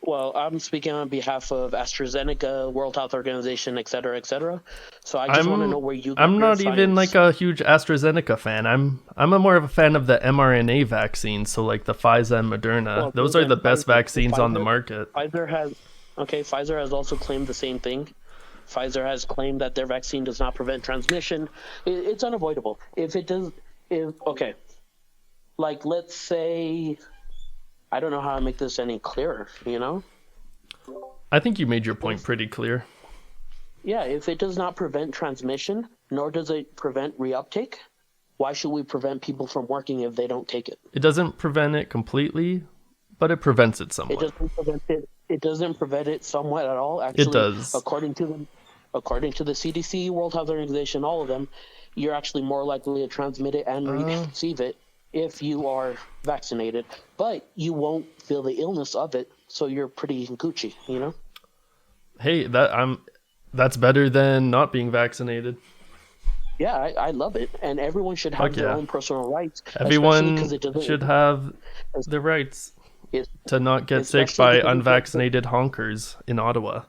Well, I'm speaking on behalf of AstraZeneca, World Health Organization, et cetera, et cetera. So I just want to know where you. I'm not even like a huge AstraZeneca fan. I'm more of a fan of the mRNA vaccines. So like the Pfizer and Moderna. Well, those are the best vaccines on the market. Pfizer has also claimed the same thing. Pfizer has claimed that their vaccine does not prevent transmission. It's unavoidable. Like, let's say, I don't know how to make this any clearer, you know? I think you made your point pretty clear. Yeah, if it does not prevent transmission, nor does it prevent reuptake, why should we prevent people from working if they don't take it? It doesn't prevent it completely, but it prevents it somewhat. It doesn't prevent it somewhat at all. Actually, it does. according to the CDC, World Health Organization, all of them, you're actually more likely to transmit it and receive it if you are vaccinated. But you won't feel the illness of it, so you're pretty Gucci, you know? Hey, that's better than not being vaccinated. Yeah, I love it, and everyone should have their own personal rights. Everyone should have the rights to not get sick by unvaccinated honkers in Ottawa.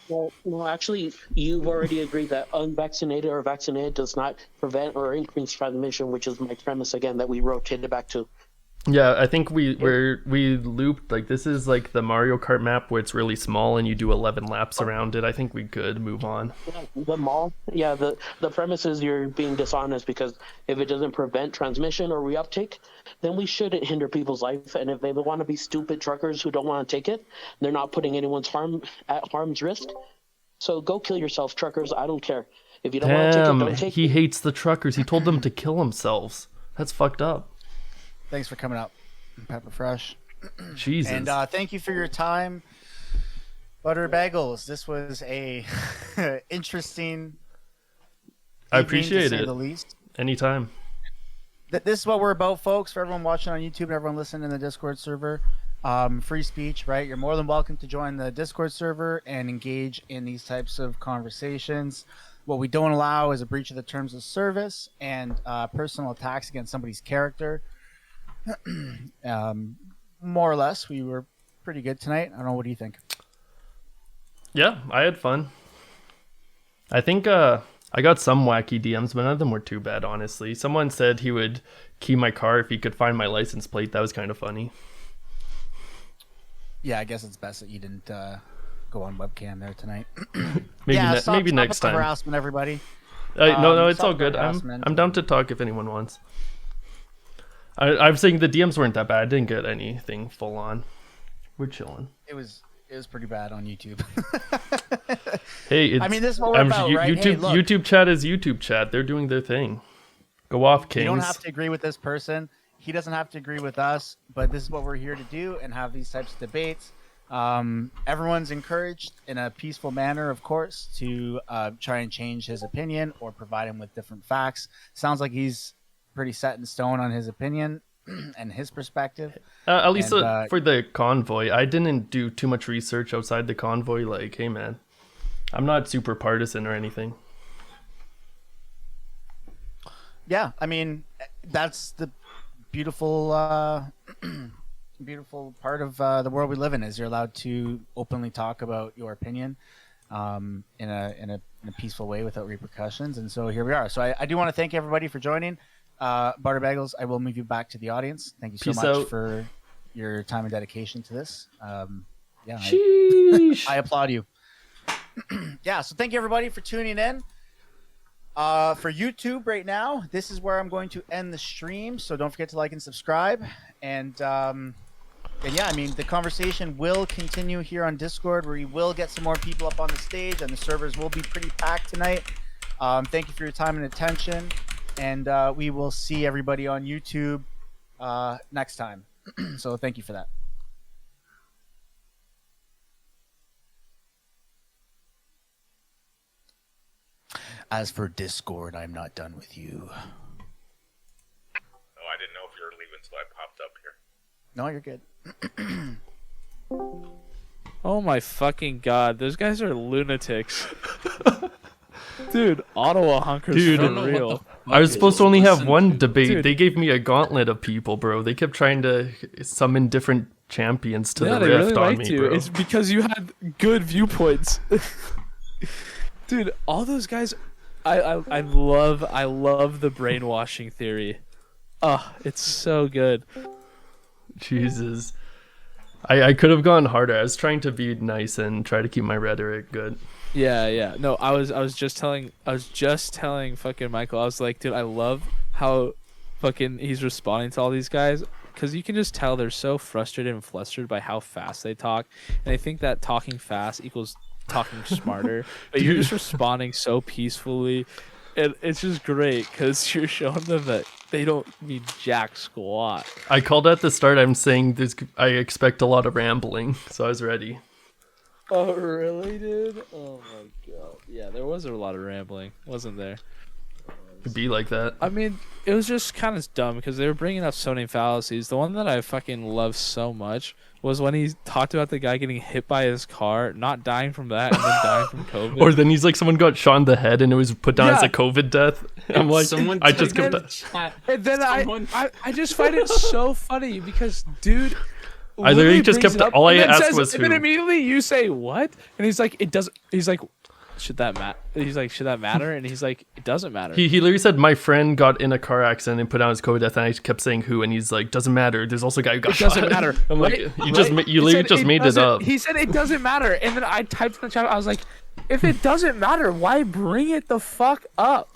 Well, actually, you've already agreed that unvaccinated or vaccinated does not prevent or increase transmission, which is my premise again that we rotated back to. Yeah, I think we looped, like, this is like the Mario Kart map where it's really small and you do 11 laps around it. I think we could move on. The premise is you're being dishonest, because if it doesn't prevent transmission or reuptake, then we shouldn't hinder people's life. And if they want to be stupid truckers who don't want to take it, they're not putting anyone's harm's risk. So go kill yourself, truckers. I don't care. If you don't want to take it, don't take it. He hates the truckers. He told them to kill themselves. That's fucked up. Thanks for coming up, Pepper Fresh. Jesus. And thank you for your time, ButteredBagles. This was a interesting. I appreciate to say it. The least. Anytime. This is what we're about, folks. For everyone watching on YouTube and everyone listening in the Discord server, free speech, right? You're more than welcome to join the Discord server and engage in these types of conversations. What we don't allow is a breach of the terms of service and personal attacks against somebody's character. More or less, we were pretty good tonight. I don't know. What do you think? Yeah, I had fun. I think I got some wacky DMs, but none of them were too bad, honestly. Someone said he would key my car if he could find my license plate. That was kind of funny. Yeah, I guess it's best that you didn't go on webcam there tonight. maybe next time. Harassment, everybody. No, it's all good. I'm down to talk if anyone wants. I'm saying the DMs weren't that bad. I didn't get anything full on. We're chilling. It was pretty bad on YouTube. Hey, I mean, this is what we're about, right? YouTube chat is YouTube chat. They're doing their thing. Go off, Kings. You don't have to agree with this person. He doesn't have to agree with us. But this is what we're here to do and have these types of debates. Everyone's encouraged in a peaceful manner, of course, to try and change his opinion or provide him with different facts. Sounds like he's pretty set in stone on his opinion and his perspective. At least for the convoy, I didn't do too much research outside the convoy. Like, hey man, I'm not super partisan or anything. Yeah, I mean, that's the beautiful beautiful part of the world we live in, is you're allowed to openly talk about your opinion in a peaceful way without repercussions. And so here we are. So I do want to thank everybody for joining. ButteredBagles, I will move you back to the audience. Thank you so much for your time and dedication to this. I applaud you. Yeah, so thank you everybody for tuning in. For YouTube right now, this is where I'm going to end the stream, so don't forget to like and subscribe. And yeah, I mean, the conversation will continue here on Discord, where you will get some more people up on the stage, and the servers will be pretty packed tonight. Thank you for your time and attention. And we will see everybody on YouTube next time. So thank you for that. As for Discord, I'm not done with you. Oh, I didn't know if you were leaving, so I popped up here. No, you're good. Oh my fucking god, those guys are lunatics. Dude, Ottawa hunkers are real. I was supposed to only have one debate. Dude. They gave me a gauntlet of people, bro. They kept trying to summon different champions to the rift really on me, bro. It's because you had good viewpoints. Dude, all those guys, I love the brainwashing theory. Oh, it's so good. Jesus. I could have gone harder. I was trying to be nice and try to keep my rhetoric good. Yeah. No, I was just telling fucking Michael. I was like, dude, I love how fucking he's responding to all these guys, because you can just tell they're so frustrated and flustered by how fast they talk, and I think that talking fast equals talking smarter. But you're just responding so peacefully, and it's just great because you're showing them that they don't mean jack squat. I called at the start. I'm saying this. I expect a lot of rambling, so I was ready. Oh really, dude? Oh my god. Yeah, there was a lot of rambling, wasn't there? It'd be like that. I mean, it was just kind of dumb because they were bringing up so many fallacies. The one that I fucking love so much was when he talked about the guy getting hit by his car, not dying from that, and then dying from COVID. Or then he's like, someone got shot in the head and it was put down as Yeah. a COVID death. I'm like, Someone I just typed kept in that. chat. And then Someone- I just find it so funny because, dude. I literally just brings kept it up all I and then asked says- was and then who. immediately you say what? And he's like, it doesn't. He's like, should that matter? He's like, should that matter? And he's like, it doesn't matter. He literally said, my friend got in a car accident and put down his COVID death, and I kept saying who, and he's like, doesn't matter. There's also a guy who got It shot. doesn't matter. I'm like, right? you just Right? you He literally said just made it doesn't- up. He said it doesn't matter, and then I typed in the chat. I was like, if it doesn't matter, why bring it the fuck up?